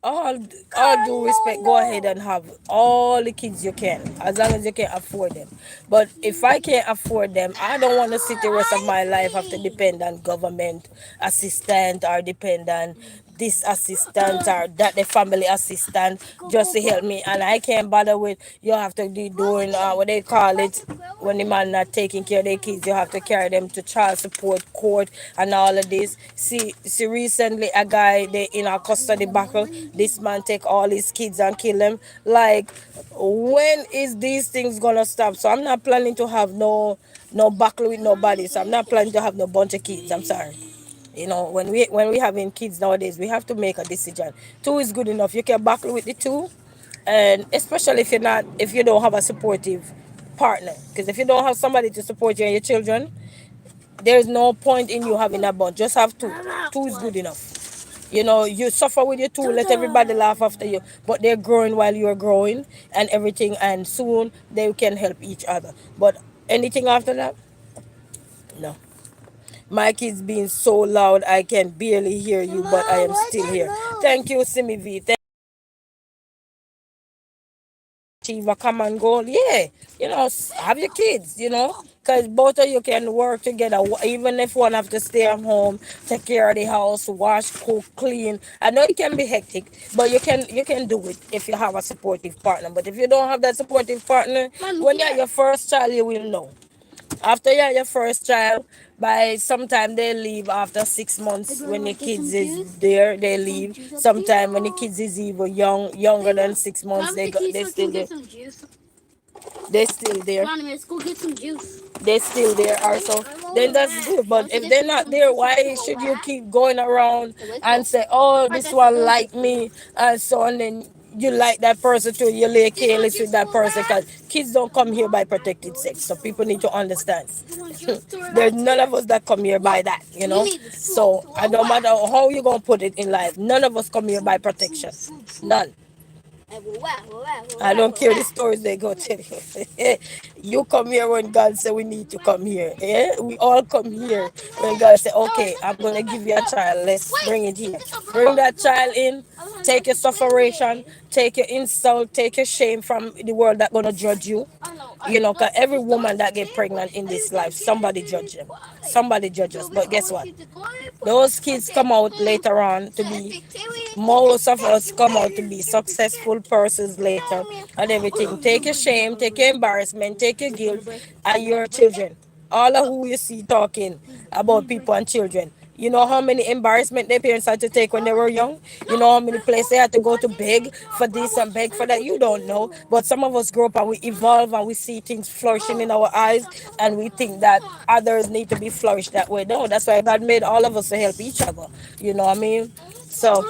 all all due respect, go ahead and have all the kids you can, as long as you can afford them. But if I can't afford them, I don't want to sit the rest of my life have to depend on government assistant or depend on this assistant or that the family assistant just to help me, and I can't bother with you have to be doing what they call it when the man not taking care of their kids. You have to carry them to child support court and all of this. See, recently a guy they in a custody battle. This man take all his kids and kill them. Like, when is these things gonna stop? So I'm not planning to have no battle with nobody. So I'm not planning to have no bunch of kids. I'm sorry. When we having kids nowadays, we have to make a decision. Two is good enough. You can battle with the two, and especially if you don't have a supportive partner. Because if you don't have somebody to support you and your children, there's no point in you having a bunch. Just have two. Two is good enough. You suffer with your two, let everybody laugh after you, but they're growing while you're growing and everything, and soon they can help each other. But anything after that, no. My kids being so loud, I can barely hear you, but I am still here. Thank you, Simi V. Achieve a common goal. Yeah, have your kids, because both of you can work together. Even if one have to stay at home, take care of the house, wash, cook, clean. I know it can be hectic, but you can do it if you have a supportive partner. But if you don't have that supportive partner, when you're your first child, you will know. After you have your first child, by sometime they leave after 6 months. When your kids is there, they leave. Sometime when the kids is even younger than 6 months, they still there. They still there. Let's go get some juice. They still there also. Then that's good. But if they're not there, why should you keep going around and say, "Oh, this one like me," and so on? Then you like that person too. You lay careless with that person, because kids don't come here by protected sex. So people need to understand. There's none of us that come here by that. So I don't matter how you gonna put it in life. None of us come here by protection. None. I don't care the stories they go tell you. You come here when God said we need to come here. Yeah? We all come here when God said, "Okay, I'm going to give you a child. Let's bring it here." Bring that child in. Take your sufferation. Take your insult. Take your shame from the world that going to judge you. Because every woman that get pregnant in this life, somebody judge them. Somebody judge us. But guess what? Those kids come out later on to be, most of us come out to be successful persons later and everything. Take your shame, take your embarrassment, take your guilt, and your children. All of who you see talking about people and children. You know how many embarrassment their parents had to take when they were young? You know how many places they had to go to beg for this and beg for that? You don't know. But some of us grow up and we evolve and we see things flourishing in our eyes, and we think that others need to be flourished that way. No, that's why God made all of us to help each other. You know what I mean? So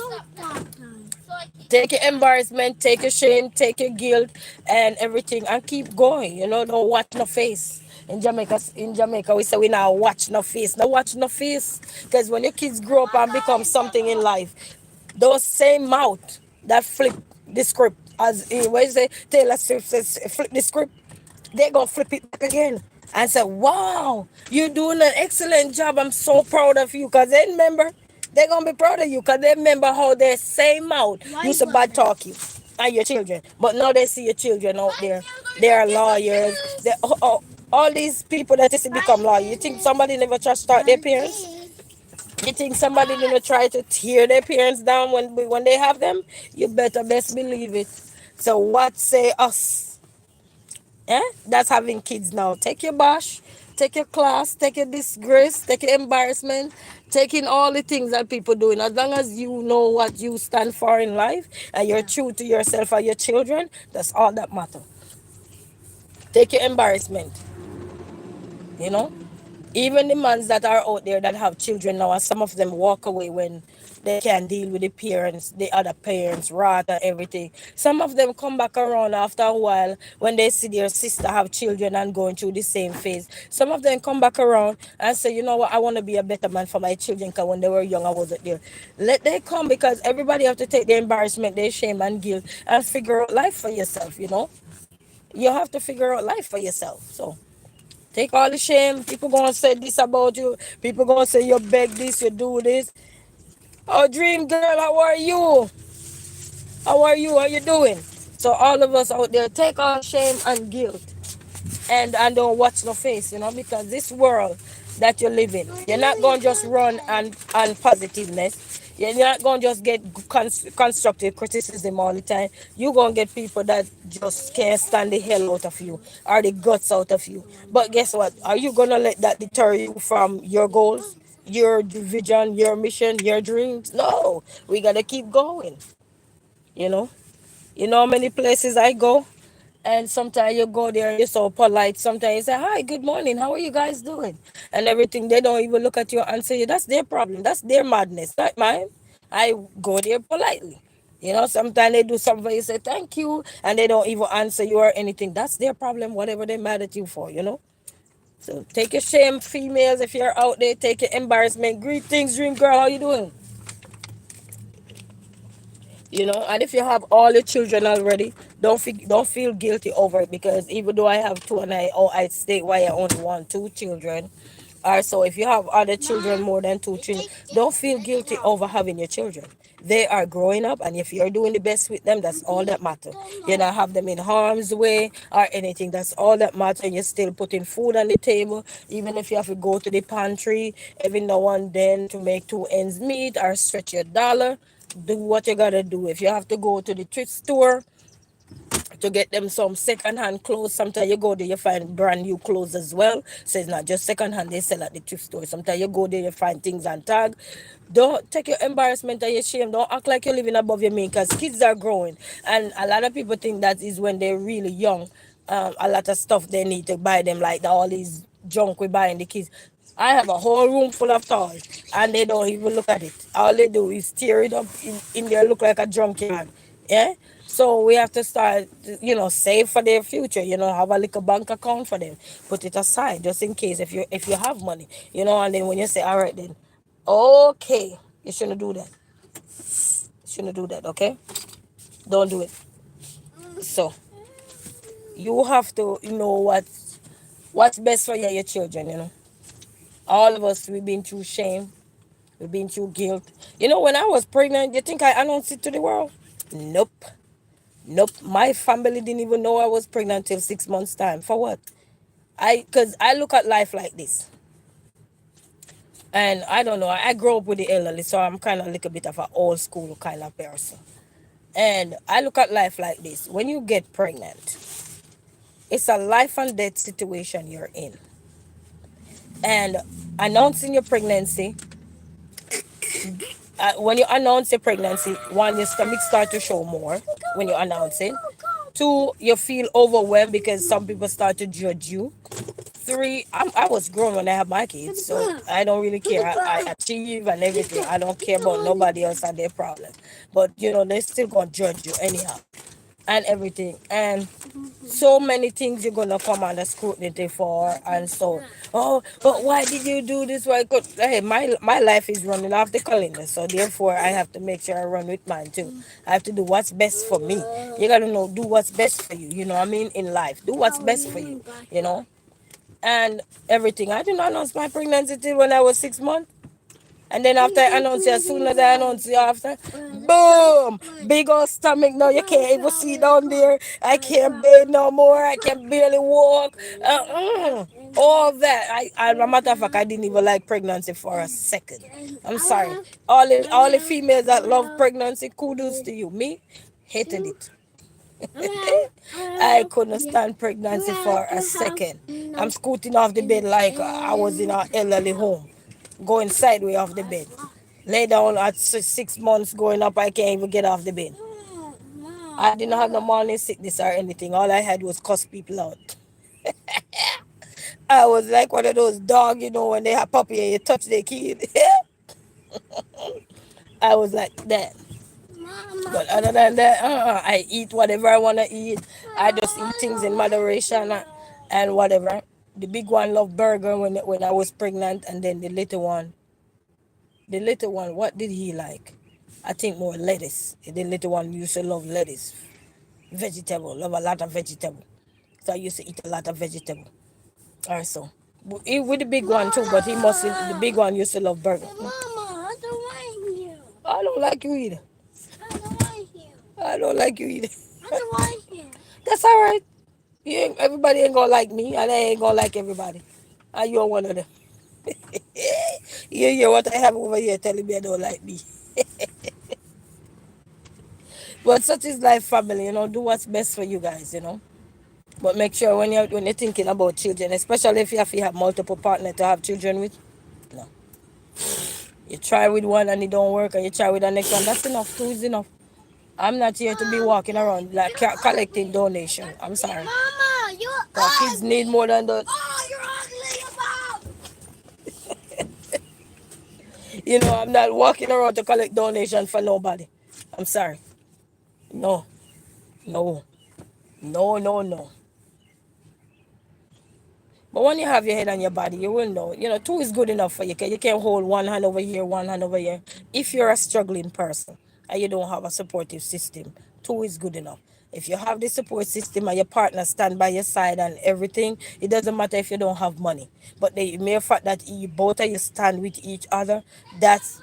take your embarrassment, take your shame, take your guilt and everything, and keep going. Don't watch no face. In Jamaica, we say we now watch no face. No watch no face. Because when your kids grow up and become something in life, those same mouth. that flip the script, as what you say, Taylor Swift says, flip the script. They're gonna flip it back again and say, "Wow, you're doing an excellent job. I'm so proud of you." Cause they remember, they're gonna be proud of you. Cause they remember how their same mouth used to bad talk you and your children, but now they see your children out there. They are lawyers. They, all these people that used to become lawyers. You think somebody never try to start their parents? You think somebody gonna try to tear their parents down when they have them? You better best believe it. So what say us? Eh? That's having kids now. Take your bash, take your class, take your disgrace, take your embarrassment, taking all the things that people doing. As long as you know what you stand for in life and you're true to yourself and your children, that's all that matter. Take your embarrassment, you know? Even the mans that are out there that have children now, and some of them walk away when they can't deal with the parents, the other parents, wrath and everything. Some of them come back around after a while when they see their sister have children and going through the same phase. Some of them come back around and say, you know what, I want to be a better man for my children because when they were young, I wasn't there. Let them come because everybody have to take their embarrassment, their shame and guilt and figure out life for yourself, you know? You have to figure out life for yourself. So take all the shame. People gonna say this about you. People gonna say you beg this, you do this. Oh, dream girl, how are you? How are you? How you doing? So all of us out there, take all shame and guilt, and don't watch no face, you know, because this world that you live in, you're not gonna just run and positiveness. You're not gonna just get constructive criticism all the time. You're gonna get people that just can't stand the hell out of you or the guts out of you. But guess what? Are you gonna let that deter you from your goals, your vision, your mission, your dreams? No, we gotta keep going. You know. You know how many places I go, and sometimes you go there and you're so polite. Sometimes you say, "Hi, good morning. How are you guys doing?" And everything. They don't even look at you and say, "That's their problem. That's their madness, not mine." I go there politely. You know, sometimes they do something, you say thank you, and they don't even answer you or anything. That's their problem, whatever they mad at you for, you know. So take your shame, females, if you're out there, take your embarrassment. Greetings, dream girl, how you doing? You know, and if you have all your children already, don't feel guilty over it, because even though I have two and I state why I only want two children. Or so if you have other children, more than two children, don't feel guilty over having your children. They are growing up, and if you're doing the best with them, that's all that matters. You don't have them in harm's way or anything. That's all that matters. And you're still putting food on the table, even if you have to go to the pantry every now and then to make two ends meet or stretch your dollar. Do what you gotta do. If you have to go to the thrift store to get them some second-hand clothes, sometimes you go there, you find brand new clothes as well. So it's not just second-hand they sell at the thrift store. Sometimes you go there, you find things on tag. Don't take your embarrassment and your shame. Don't act like you're living above your means, because kids are growing. And a lot of people think that is when they're really young. A lot of stuff they need to buy them, like all these junk we buying the kids. I have a whole room full of toys, and they don't even look at it. All they do is tear it up in there, look like a junkyard. Yeah. So we have to start, save for their future. Have a little bank account for them. Put it aside just in case if you have money. And then when you say, all right, then, okay, you shouldn't do that. Shouldn't do that. Okay, don't do it. So you have to know what's best for your children. All of us, we've been through shame. We've been through guilt. When I was pregnant, you think I announced it to the world? Nope. Nope. My family didn't even know I was pregnant till 6 months time. For what? Because I look at life like this. And I don't know, I grew up with the elderly, so I'm kind of like a bit of an old school kind of person. And I look at life like this. When you get pregnant, it's a life and death situation you're in. And announcing your pregnancy, when you announce your pregnancy, one, your stomach start to show more when you announce it. Two, you feel overwhelmed because some people start to judge you. Three, I was grown when I had my kids, so I don't really care. I achieve and everything. I don't care about nobody else and their problem. But they still gonna judge you anyhow. and everything. And so many things you're gonna come under scrutiny for, and so, oh, but why did you do this? Why could, hey, my life is running off the calendar, so therefore I have to make sure I run with mine too. I have to do what's best for me. You gotta know, do what's best for you. You know what I mean? In life, do what's best for you. You know, and everything. I did not announce my pregnancy till when I was 6 months. And then after I announce it, as soon as I announce it after, boom, big old stomach. Now you can't even see down there. I can't bathe no more. I can barely walk. All that. As a matter of fact, I didn't even like pregnancy for a second. I'm sorry. All the females that love pregnancy, kudos to you. Me, hated it. I couldn't stand pregnancy for a second. I'm scooting off the bed like I was in an elderly home, going sideways off the bed. Lay down at 6 months, going up, I can't even get off the bed. I didn't have no morning sickness or anything. All I had was cuss people out. I was like one of those dogs, when they have puppy and you touch their kid. I was like that. But other than that, I eat whatever I want to eat. I just eat things in moderation, and whatever. The big one loved burger when I was pregnant, and then the little one, what did he like? I think more lettuce. The little one used to love lettuce, vegetable, love a lot of vegetable. So I used to eat a lot of vegetable. Also, with the big one too, but the big one used to love burger. Mama, I don't like you. I don't like you either. I don't like you. I don't like you either. I don't like you. That's all right. Everybody ain't gonna like me, and I ain't gonna like everybody. And you're one of them. You hear what I have over here telling me I don't like me. But such is life, family. Do what's best for you guys. But make sure when you're thinking about children, especially if you have multiple partners to have children with, no. You try with one and it don't work, and you try with the next one. That's enough. Two is enough. I'm not here to be walking around like collecting donation. I'm sorry. Mama, you're Kids need ugly. more than that. Oh, you're ugly, I'm not walking around to collect donation for nobody. I'm sorry. No, no, no, no, no. But when you have your head on your body, you will know. Two is good enough for you. You can hold one hand over here, one hand over here. If you're a struggling person and you don't have a supportive system, two is good enough. If you have the support system and your partner stand by your side and everything, it doesn't matter if you don't have money. But the mere fact that you both of you stand with each other, that's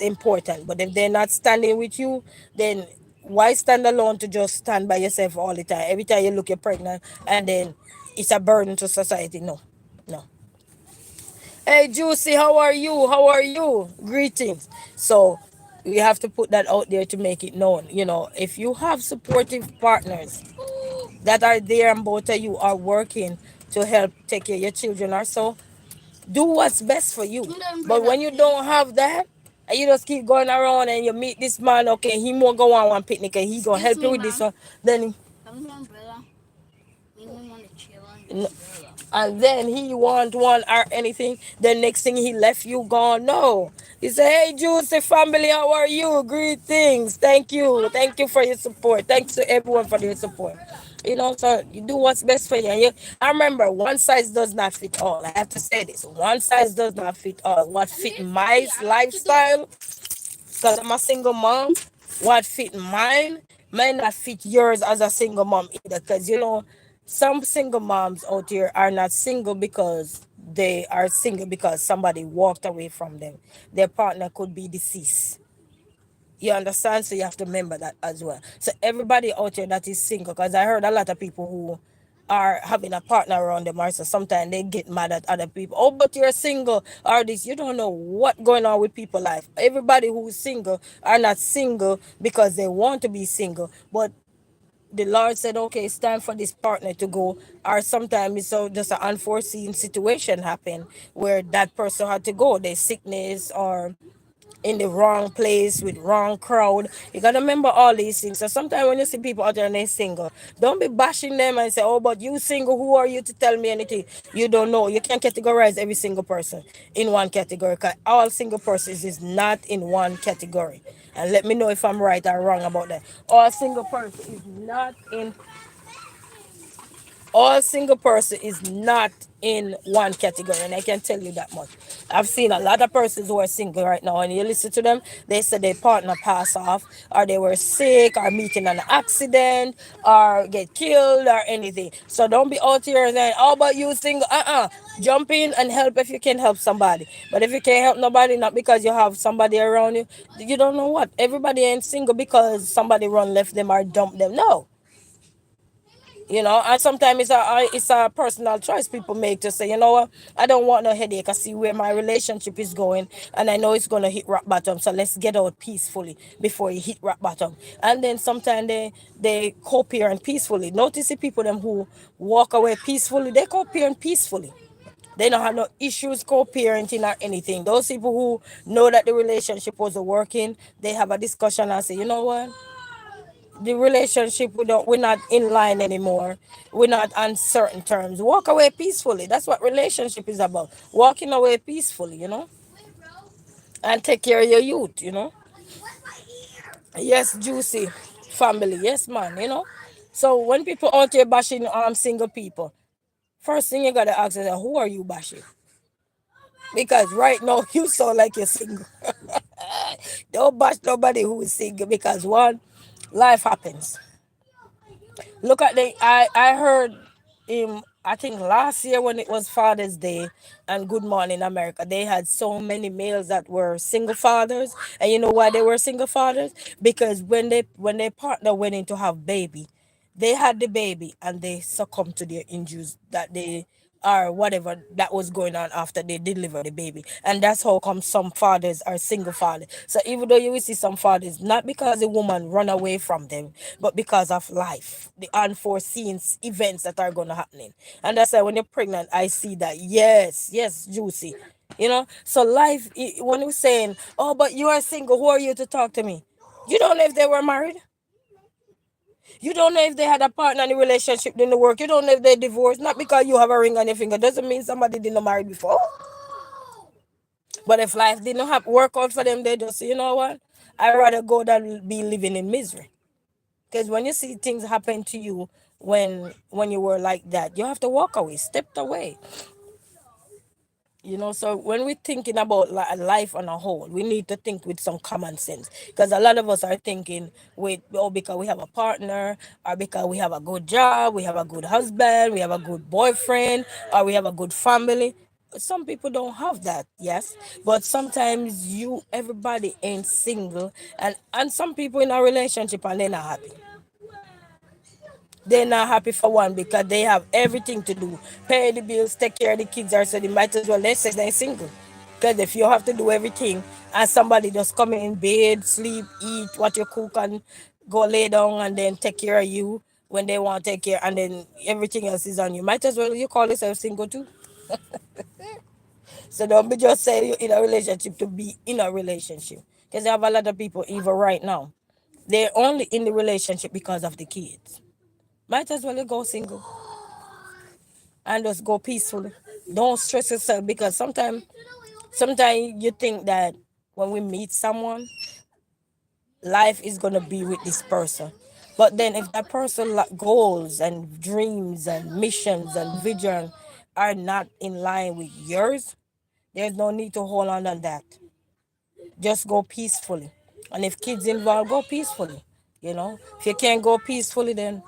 important. But if they're not standing with you, then why stand alone to just stand by yourself all the time? Every time you look, you're pregnant, and then it's a burden to society. No, no. Hey, Juicy, how are you? How are you? Greetings. So we have to put that out there to make it known. If you have supportive partners that are there and both of you are working to help take care of your children or so, do what's best for you. But when you don't have that, and you just keep going around and you meet this man, okay, he won't go on one picnic and he gonna help you with this one, then Come on, brother. We don't want to chill on n- your umbrella. and then he want one or anything, the next thing he left you gone. No, he said, hey, Juicy family, how are you? Greetings. Thank you for your support. Thanks to everyone for their support. So you do what's best for you. I remember, one size does not fit all. I have to say this: one size does not fit all. What fit my lifestyle, because I'm a single mom, what fit mine may not fit yours as a single mom either. Because some single moms out here are not single because they are single because somebody walked away from them. Their partner could be deceased. You understand? So you have to remember that as well. So everybody out here that is single, because I heard a lot of people who are having a partner around them, or so sometimes they get mad at other people. Oh, but you're single, or this. You don't know what going on with people life. Everybody who is single are not single because they want to be single, but the Lord said, okay, it's time for this partner to go. Or sometimes it's just an unforeseen situation happen where that person had to go. There's sickness, or in the wrong place with wrong crowd. You gotta remember all these things. So sometimes when you see people out there and they single, don't be bashing them and say, oh, but you single, who are you to tell me anything? You don't know. You can't categorize every single person in one category, because all single persons is not in one category. And let me know if I'm right or wrong about that. All single person is not in all single person is not in one category, and I can tell you that much. I've seen a lot of persons who are single right now, and you listen to them, they say their partner pass off, or they were sick, or meeting an accident, or get killed, or anything. So don't be out here saying, "How about you single?" Jump in and help if you can help somebody. But if you can't help nobody, not because you have somebody around you, you don't know what. Everybody ain't single because somebody run left them or dump them. No, and sometimes it's a personal choice people make to say, you know what, I don't want no headache. I see where my relationship is going, and I know it's going to hit rock bottom, so let's get out peacefully before you hit rock bottom. And then sometimes they co-parent peacefully. Notice the people them who walk away peacefully, they co-parent peacefully. They don't have no issues co-parenting or anything. Those people who know that the relationship wasn't working, they have a discussion and say, you know what, the relationship, we're not in line anymore, we're not on certain terms, walk away peacefully. That's what relationship is about, walking away peacefully, and take care of your youth. Yes, Juicy family, yes man. So when people out there bashing single people, first thing you gotta ask is, who are you bashing? Because right now you sound like you're single. Don't bash nobody who is single, because one, life happens. Look at I heard I think last year when it was Father's Day and Good Morning America, they had so many males that were single fathers. And you know why they were single fathers? Because when their partner went in to have baby, they had the baby and they succumbed to their injuries that they or whatever that was going on after they delivered the baby. And that's how come some fathers are single fathers. So even though you will see some fathers, not because the woman run away from them, but because of life, the unforeseen events that are gonna happening. And that's why when you're pregnant, I see that. Yes, yes, Juicy. So life, when you're saying, oh, but you are single, who are you to talk to me? You don't know if they were married. You don't know if they had a partner in the relationship didn't work. You don't know if they divorced. Not because you have a ring on your finger doesn't mean somebody didn't marry before. But if life didn't have work out for them, they just say, you know what? I'd rather go than be living in misery. Because when you see things happen to you when you were like that, you have to walk away, step away. So when we're thinking about life on a whole, we need to think with some common sense. Because a lot of us are thinking with, oh, because we have a partner, or because we have a good job, we have a good husband, we have a good boyfriend, or we have a good family. Some people don't have that, yes. But sometimes everybody ain't single, and some people in a relationship and they're not happy. They're not happy for one because they have everything to do, pay the bills, take care of the kids, or so they might as well let's say they're single. Because if you have to do everything and somebody just come in bed, sleep, eat what you cook, and go lay down and then take care of you when they want to take care, and then everything else is on you, might as well you call yourself single too. So don't be just saying you're in a relationship to be in a relationship. Because you have a lot of people even right now, they're only in the relationship because of the kids. Might as well you go single and just go peacefully. Don't stress yourself, because sometimes you think that when we meet someone, life is gonna be with this person. But then if that person goals and dreams and missions and vision are not in line with yours, there's no need to hold on that. Just go peacefully. And if kids involved, go peacefully. If you can't go peacefully, then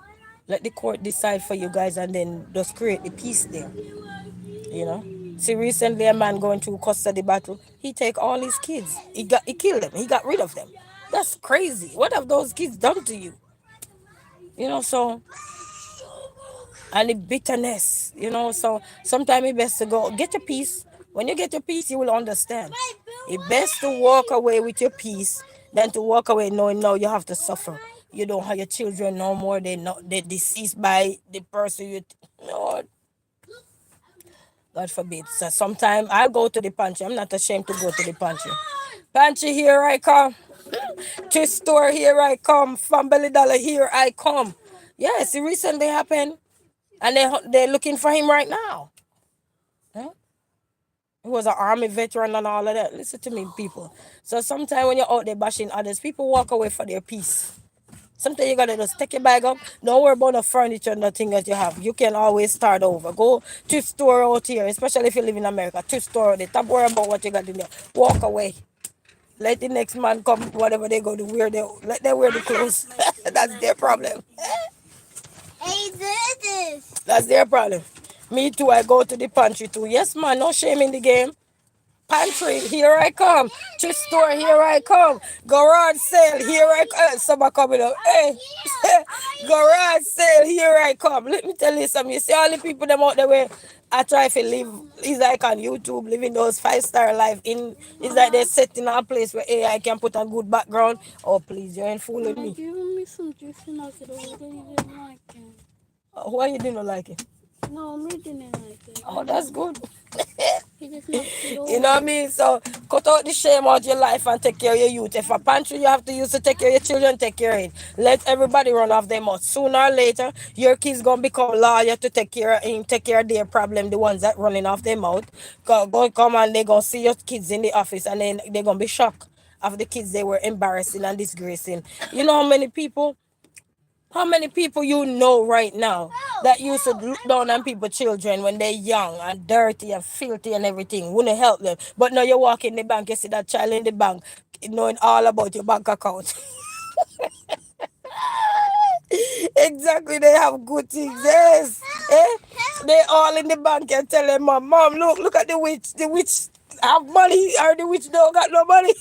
let the court decide for you guys, and then just create the peace there. you know. See, recently a man going through custody battle, he take all his kids. He killed them. He got rid of them. That's crazy. What have those kids done to you? So and the bitterness, so sometimes it's best to go get your peace. When you get your peace, you will understand. It's best to walk away with your peace than to walk away knowing now you have to suffer. You don't have your children no more. They're deceased by the person no, God forbid. So sometimes I go to the pantry. I'm not ashamed to go to the pantry. Pantry, here I come. To store, here I come. Family Dollar, here I come. Yes, it recently happened. And they're looking for him right now. Huh? He was an army veteran and all of that. Listen to me, people. So sometimes when you're out there bashing others, people walk away for their peace. Sometimes you gotta just take your bag up. Don't worry about the furniture, nothing that you have. You can always start over. Go to store out here, especially if you live in America. To store out there. Stop worrying about what you got in there. Walk away. Let the next man come, whatever they go to wear, let them wear the clothes. That's their problem. Hey, this. That's their problem. Me too, I go to the pantry too. Yes, man, no shame in the game. Pantry, here I come. Thrift store, here I come. Garage sale, here I come. Somebody coming up. Hey, garage sale, here I come. Let me tell you something. You see all the people them out there where I try to live, it's like on YouTube, living those 5-star life in, it's like they're set in a place where AI can put a good background. Oh, please, you ain't fooling me. Give me some juice and I said, oh, you didn't like it. Why you didn't like it? No, me didn't like it. Oh, that's good. He just knocked it over. You know what I mean? So cut out the shame out your life and take care of your youth. If a pantry you have to use to take care of your children, take care of it. Let everybody run off their mouth. Sooner or later, your kids gonna become lawyer to take care of him, take care of their problem, the ones that running off their mouth. Go come and they gonna see your kids in the office and then they gonna be shocked of the kids they were embarrassing and disgracing. You know how many people you know right now that used to look down on people children when they're young and dirty and filthy and everything, wouldn't help them. But now you walk in the bank, you see that child in the bank knowing all about your bank account. Exactly, they have good things. Yes. Eh? They all in the bank and tell them, Mom, look at the witch. The witch have money or the witch don't got no money.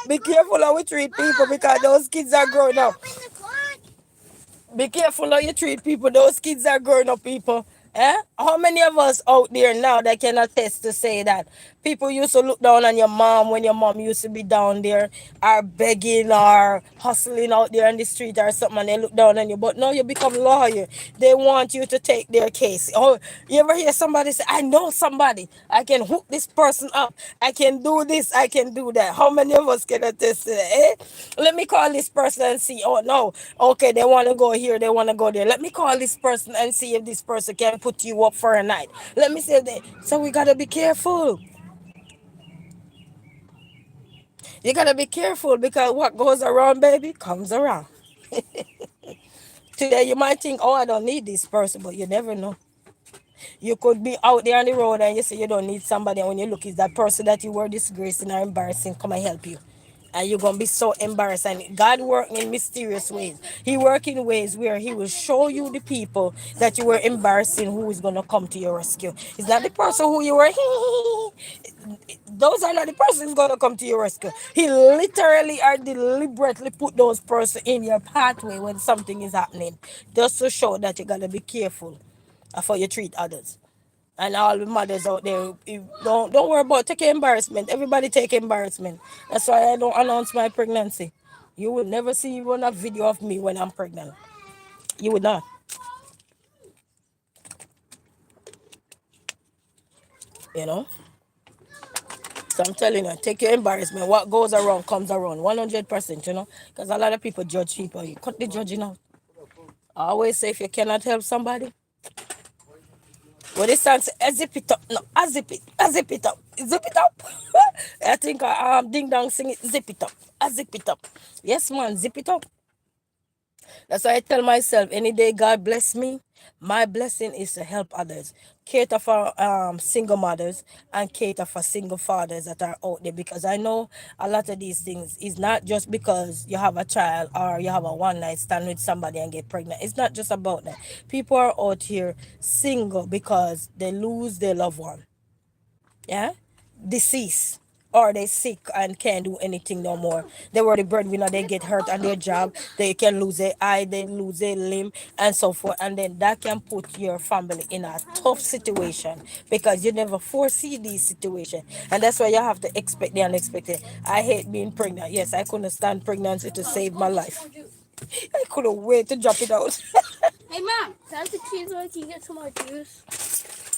Be careful how we treat people because those kids are growing up. Be careful how you treat people. Those kids are growing up people. Eh? How many of us out there now that can attest to say that people used to look down on your mom when your mom used to be down there or begging or hustling out there on the street or something and they look down on you. But now you become lawyer. They want you to take their case. Oh, you ever hear somebody say, I know somebody. I can hook this person up. I can do this. I can do that. How many of us can attest to that? Eh? Let me call this person and see. Oh, no. Okay, they want to go here. They want to go there. Let me call this person and see if this person can put you up for a night. Let me see if they. So we got to be careful. You got to be careful because what goes around, baby, comes around. Today you might think, oh, I don't need this person, but you never know. You could be out there on the road and you say you don't need somebody, and when you look, it's that person that you were disgracing or embarrassing come and help you. And you're gonna be so embarrassed. And God works in mysterious ways. He works in ways where He will show you the people that you were embarrassing who is gonna come to your rescue. It's not the person who you were those are not the persons gonna come to your rescue. He literally or deliberately put those persons in your pathway when something is happening. Just to show that you gotta be careful of how you treat others. And all the mothers out there, don't worry about take embarrassment. Everybody take embarrassment. That's why I don't announce my pregnancy. You will never see one a video of me when I'm pregnant. You would not. You know. So I'm telling you, take your embarrassment. What goes around comes around. 100%. You know, because a lot of people judge people. You cut the judging out. I always say if you cannot help somebody, well, this sounds zip it up. No, zip it up, zip it up. I think Ding Dong sing it, zip it up, zip it up. Yes, man, zip it up. That's why I tell myself, any day God bless me, my blessing is to help others. Cater for single mothers and cater for single fathers that are out there because I know a lot of these things is not just because you have a child or you have a one night stand with somebody and get pregnant. It's not just about that. People are out here single because they lose their loved one. Yeah, deceased or they sick and can't do anything no more. They were the breadwinner, they get hurt on their job, they can lose their eye, they lose their limb and so forth, and then that can put your family in a tough situation because you never foresee these situations, and that's why you have to expect the unexpected. I hate being pregnant. Yes, I couldn't stand pregnancy to save my life. I couldn't wait to drop it out. Hey, Mom, tell the kids so I can get some more juice.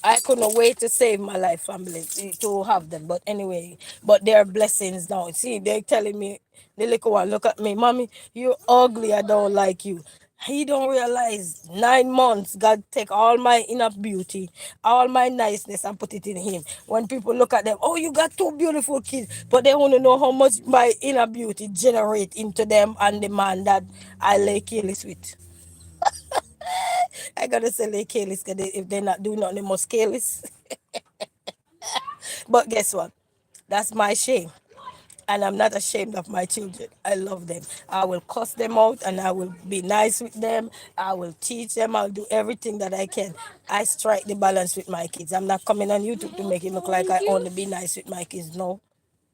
I couldn't wait to save my life, family, to have them. But anyway, but they're blessings now. See, they're telling me, the little one, look at me, Mommy, you're ugly. I don't like you. He don't realize 9 months God take all my inner beauty, all my niceness and put it in him. When people look at them, oh, you got two beautiful kids, but they want to know how much my inner beauty generate into them and the man that I lay careless with. I gotta say lay careless because if they're not doing nothing, they must careless. But guess what? That's my shame. And I'm not ashamed of my children. I love them. I will cuss them out and I will be nice with them. I will teach them. I'll do everything that I can. I strike the balance with my kids. I'm not coming on YouTube to make it look like I only be nice with my kids. No.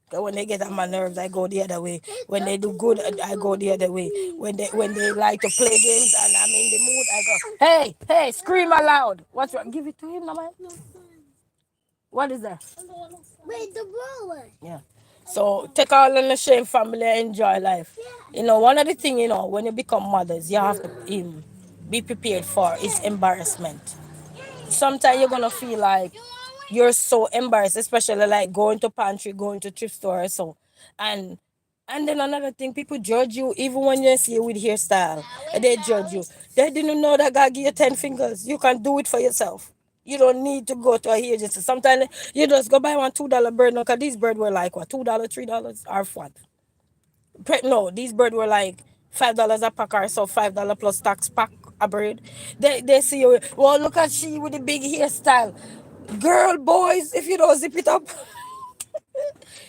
'Cause when they get on my nerves, I go the other way. When they do good, I go the other way. When they like to play games and I'm in the mood, I go, hey, hey, scream aloud. What's wrong? Give it to him, no man. What is that? Wait, the roller. Yeah. So take all in the shame family and enjoy life. One of the things, when you become mothers, you have to be prepared for is embarrassment. Sometimes you're gonna feel like you're so embarrassed, especially like going to pantry, going to thrift store or so. And and then another thing, people judge you even when you see you with hairstyle. They judge you. They didn't know that God give you 10 fingers. You can do it for yourself. You don't need to go to a hairdresser. Sometimes you just go buy one $2 bird. Because these birds were like what, $2, $3 or what? No, these birds were like $5 a pack or so, $5 plus tax pack a bird. They see you. Well, look at she with the big hairstyle. Girl, boys, if you don't zip it up,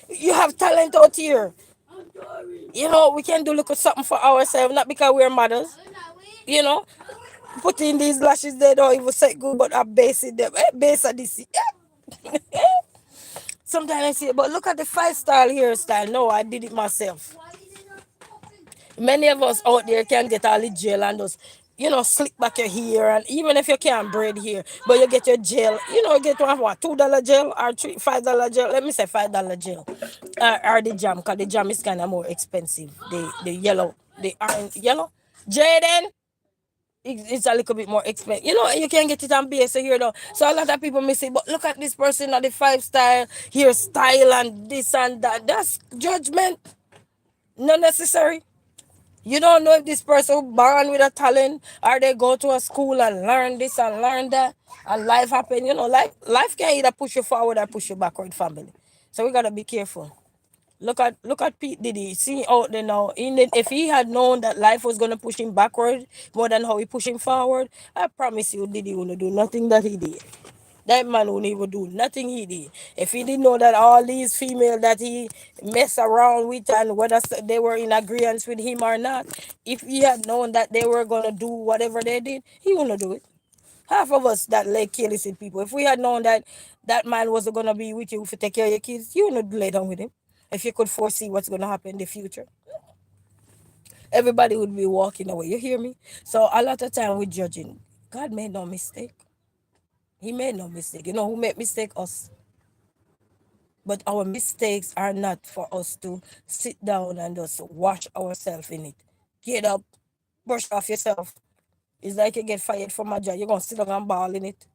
you have talent out here. We can do look at something for ourselves, not because we're mothers. You know, put in these lashes, they don't even say good, but I base it them. Base of this. Sometimes I say, but look at the 5 style hairstyle. No, I did it myself. Many of us out there can get all the gel and just, slick back your hair, and even if you can't braid hair, but you get your gel, get one what, $2 gel or $5 gel. Let me say $5 gel, or the jam, cause the jam is kind of more expensive. The yellow, the orange yellow, Jaden. It's a little bit more expensive. You can get it on base here though. So a lot of people may say, but look at this person at the 5 style hairstyle and this and that. That's judgment. Not necessary. You don't know if this person born with a talent or they go to a school and learn this and learn that and life happen. Life can either push you forward or push you backward, family. So we gotta be careful. Look at Pete Diddy. See out there now. If he had known that life was gonna push him backward more than how he pushed him forward, I promise you Diddy wouldn't do nothing that he did. That man wouldn't even do nothing he did. If he didn't know that all these females that he mess around with and whether they were in agreement with him or not, if he had known that they were gonna do whatever they did, he wouldn't do it. Half of us that lay careless with people, if we had known that that man wasn't gonna be with you to take care of your kids, you wouldn't lay down with him. If you could foresee what's gonna happen in the future, everybody would be walking away. You hear me? So a lot of time we're judging. God made no mistake. He made no mistake. You know who made mistake? Us. But our mistakes are not for us to sit down and just wash ourselves in it. Get up, brush off yourself. It's like you get fired from a job. You're gonna sit down and ball in it.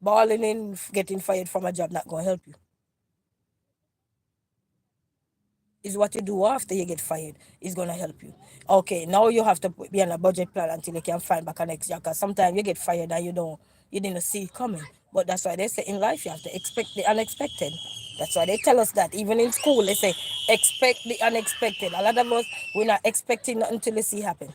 Balling in getting fired from a job not gonna help you. Is what you do after you get fired is gonna help you. Okay, now you have to be on a budget plan until you can find back a next job. Cause sometimes you get fired and you didn't see it coming. But that's why they say in life you have to expect the unexpected. That's why they tell us that even in school they say expect the unexpected. A lot of us we're not expecting nothing until you see happen.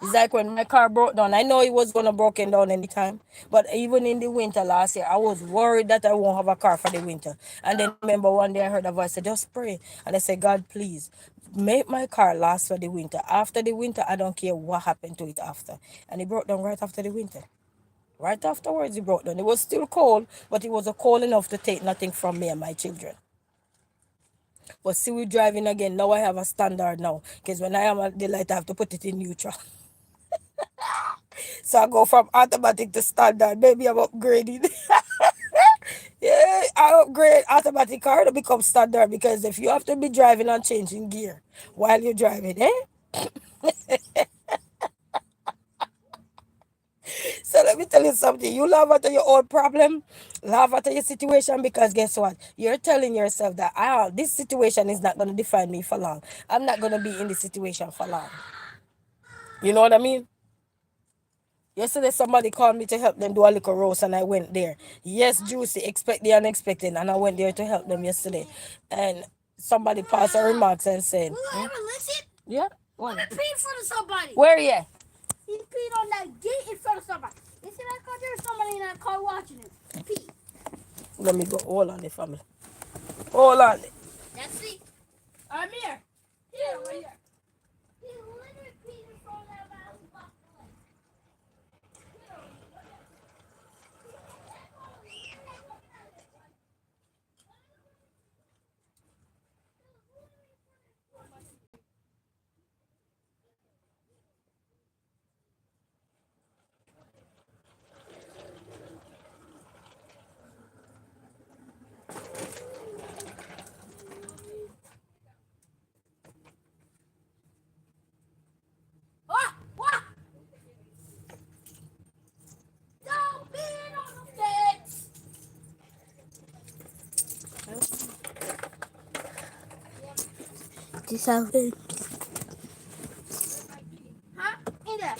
It's like when my car broke down. I know it was gonna broken down anytime, but even in the winter last year, I was worried that I won't have a car for the winter. And then remember one day I heard a voice say, "Just pray," and I said, "God, please, make my car last for the winter. After the winter, I don't care what happened to it after." And it broke down right after the winter. Right afterwards, it broke down. It was still cold, but it was a cold enough to take nothing from me and my children. But see, we driving again. Now I have a standard now, because when I am at the light, I have to put it in neutral. So I go from automatic to standard. Maybe I'm upgrading. Yeah, I upgrade automatic car to become standard because if you have to be driving and changing gear while you're driving, eh? So let me tell you something. You laugh at your own problem. Laugh at your situation because guess what? You're telling yourself that this situation is not going to define me for long. I'm not going to be in this situation for long. You know what I mean? Yesterday, somebody called me to help them do a little roast, and I went there. Yes, Juicy, expect the unexpected, and I went there to help them yesterday. And somebody passed a remarks and said, Will you ever listen? "Yeah, I'm what? gonna pee in front of somebody. Where you?" He peed on that gate in front of somebody. You see that car? There's somebody in that car watching him. Pee. Let me go. Hold on, the family. Hold on. That's it. I'm here. Yeah, right here. He literally peed in front of that man's box. Ah! What? Don't pee on the fence. This outfit. Huh? In there.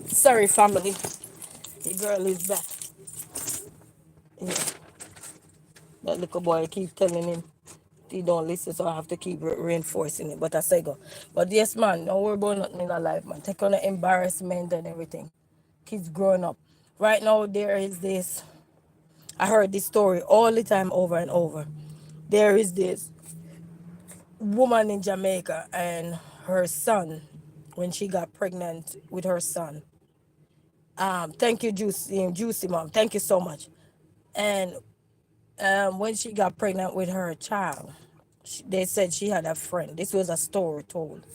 Sorry, family. The girl is back. Yeah. That little boy keep telling him he don't listen, so I have to keep reinforcing it. But I say go. But yes, man, don't worry about nothing in our life, man. Take on the embarrassment and everything. Kids growing up. Right now, there is this. I heard this story all the time over and over. There is this woman in Jamaica and her son, when she got pregnant with her son. Thank you, Juicy Mom. Thank you so much. And when she got pregnant with her child, they said she had a friend. This was a story told.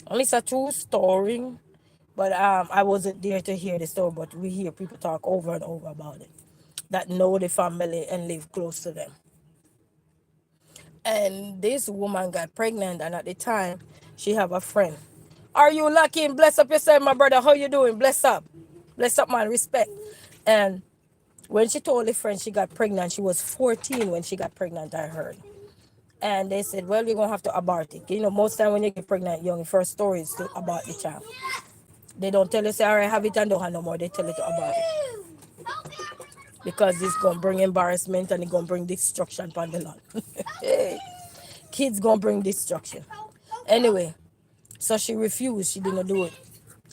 And it's a true story, but I wasn't there to hear the story, but we hear people talk over and over about it that know the family and live close to them. And this woman got pregnant, and at the time, she have a friend. Are you lucky? Bless up yourself, my brother. How you doing? Bless up, man. Respect. And when she told the friend she got pregnant, she was 14 when she got pregnant, I heard. And they said, well, you're going to have to abort it. You know, most time when you get pregnant young, the first story is to abort the child. They don't tell you, say, all right, have it and don't have no more. They tell you to abort it. Because it's going to bring embarrassment and it's going to bring destruction upon the land. Hey, kids going to bring destruction. Anyway, so she refused. She didn't do it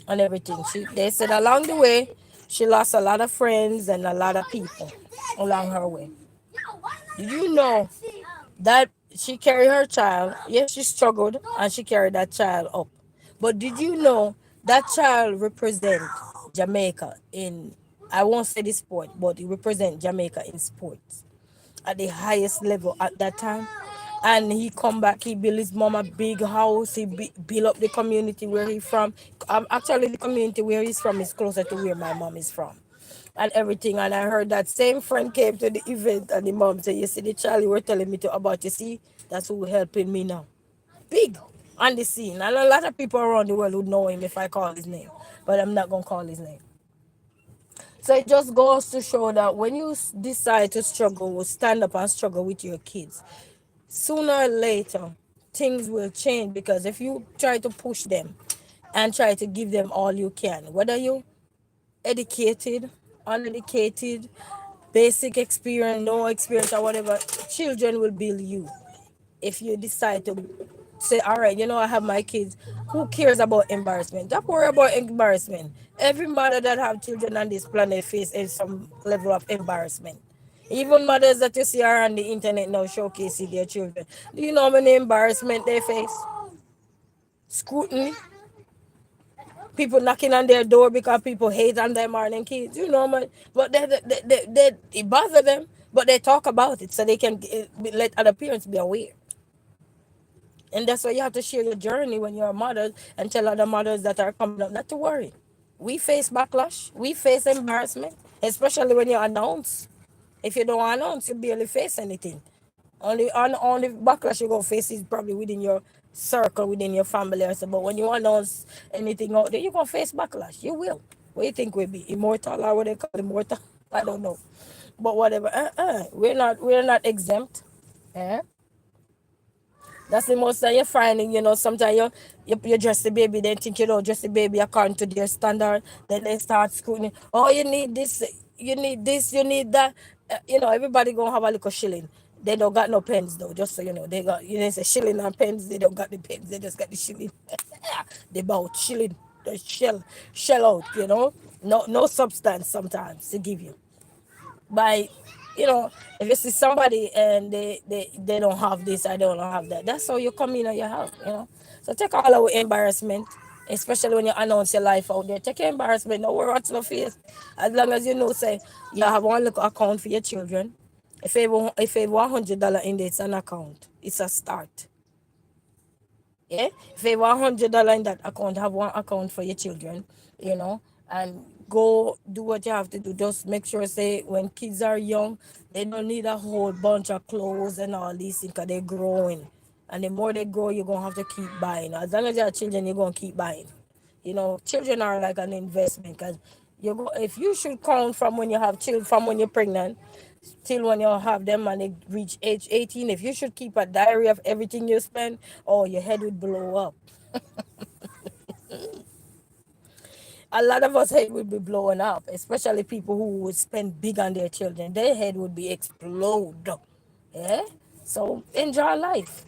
and everything. They said along the way, she lost a lot of friends and a lot of people along her way. Did you know that she carried her child? Yes, she struggled and she carried that child up. But did you know that child represent Jamaica in, I won't say the sport, but it represent Jamaica in sports at the highest level at that time. And he come back, he build his mom a big house, he build up the community where he from. Actually, the community where he's from is closer to where my mom is from. And everything. And I heard that same friend came to the event and the mom said, you see the child you were telling me to about, you see, that's who helping me now. Big on the scene. And a lot of people around the world would know him if I call his name. But I'm not gonna call his name. So it just goes to show that when you decide to struggle, stand up and struggle with your kids, sooner or later things will change, because if you try to push them and try to give them all you can, whether you educated, uneducated, basic experience, no experience, or whatever, children will build you. If you decide to say, all right, you know, I have my kids, who cares about embarrassment? Don't worry about embarrassment. Every mother that have children on this planet face some level of embarrassment. Even mothers that you see are on the internet now showcasing their children. Do you know how many embarrassment they face? Scrutiny, people knocking on their door because people hate on them or them kids. You know, man. But it bother them, but they talk about it so they can let other parents be aware. And that's why you have to share your journey when you're a mother and tell other mothers that are coming up not to worry. We face backlash, we face embarrassment, especially when you announce. If you don't announce, you barely face anything. Only backlash you're gonna face is probably within your circle within your family or so. But when you announce anything out there, you're gonna face backlash. You will. What do you think we'll be? Immortal or what they call immortal? I don't know. But whatever. We're not exempt. Eh? That's the most that you're finding, sometimes you dress the baby, then think you don't dress the baby according to their standard, then they start scrutiny. Oh, you need this, you need this, you need that. Everybody gonna have a little shilling. They don't got no pens though, just so you know. They got, say shilling and pens, they don't got the pens, they just got the shilling. They bout shilling, the shell out, No substance sometimes to give you by if you see somebody and they don't have this, I don't have that, that's how you come in and you help. So take all our embarrassment, especially when you announce your life out there. Take your embarrassment, no worry what's no face, as long as say you have one little account for your children. If you have $100 in there, it's an account, it's a start. Yeah, if you have $100 in that account, have one account for your children, and go do what you have to do. Just make sure, say, when kids are young, they don't need a whole bunch of clothes and all these things because they're growing. And the more they grow, you're going to have to keep buying. As long as you have children, you're going to keep buying. Children are like an investment because if you should count from when you have children, from when you're pregnant, till when you have them and they reach age 18, if you should keep a diary of everything you spend, oh, your head would blow up. A lot of us head would be blowing up, especially people who would spend big on their children. Their head would be explode. Yeah? So enjoy life.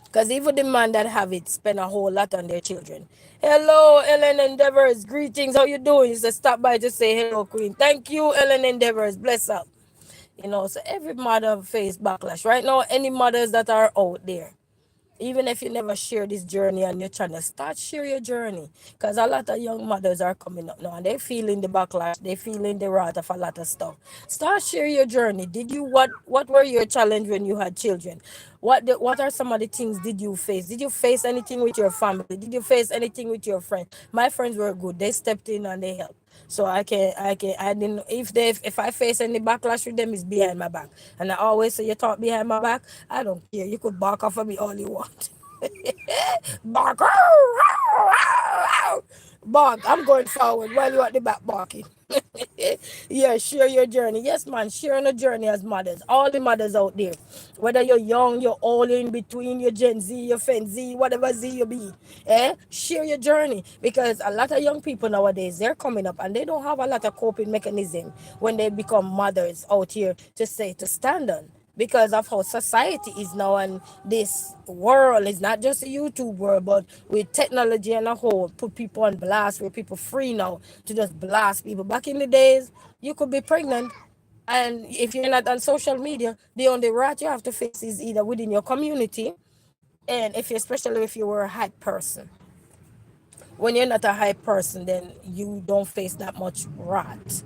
Because even the man that have it spend a whole lot on their children. Hello, Ellen Endeavors. Greetings. How you doing? You just stop by to say hello, Queen. Thank you, Ellen Endeavors. Bless up. So every mother face backlash. Right now, any mothers that are out there, even if you never share this journey on your channel, start share your journey, because a lot of young mothers are coming up now and they're feeling the backlash, they feeling the wrath of a lot of stuff. Start share your journey. What were your challenge when you had children? What are some of the things did you face? Did you face anything with your family? Did you face anything with your friends? My friends were good, they stepped in and they helped. So I didn't, if I face any backlash with them, it's behind my back. And I always say, you talk behind my back, I don't care. You could bark off of me all you want. Bark. Bark. I'm going forward while you at the back barking. Yeah, share your journey. Yes, man, sharing a journey as mothers. All the mothers out there, whether you're young, you're old, in between, you're Gen Z, you're Gen Z, whatever Z you be, share your journey, because a lot of young people nowadays, they're coming up and they don't have a lot of coping mechanism when they become mothers out here to stand on, because of how society is now, and this world is not just a YouTube world, but with technology and a whole, put people on blast, where people free now to just blast people. Back in the days, you could be pregnant, and if you're not on social media, the only rat you have to face is either within your community, and especially if you were a hype person. When you're not a hype person, then you don't face that much wrath.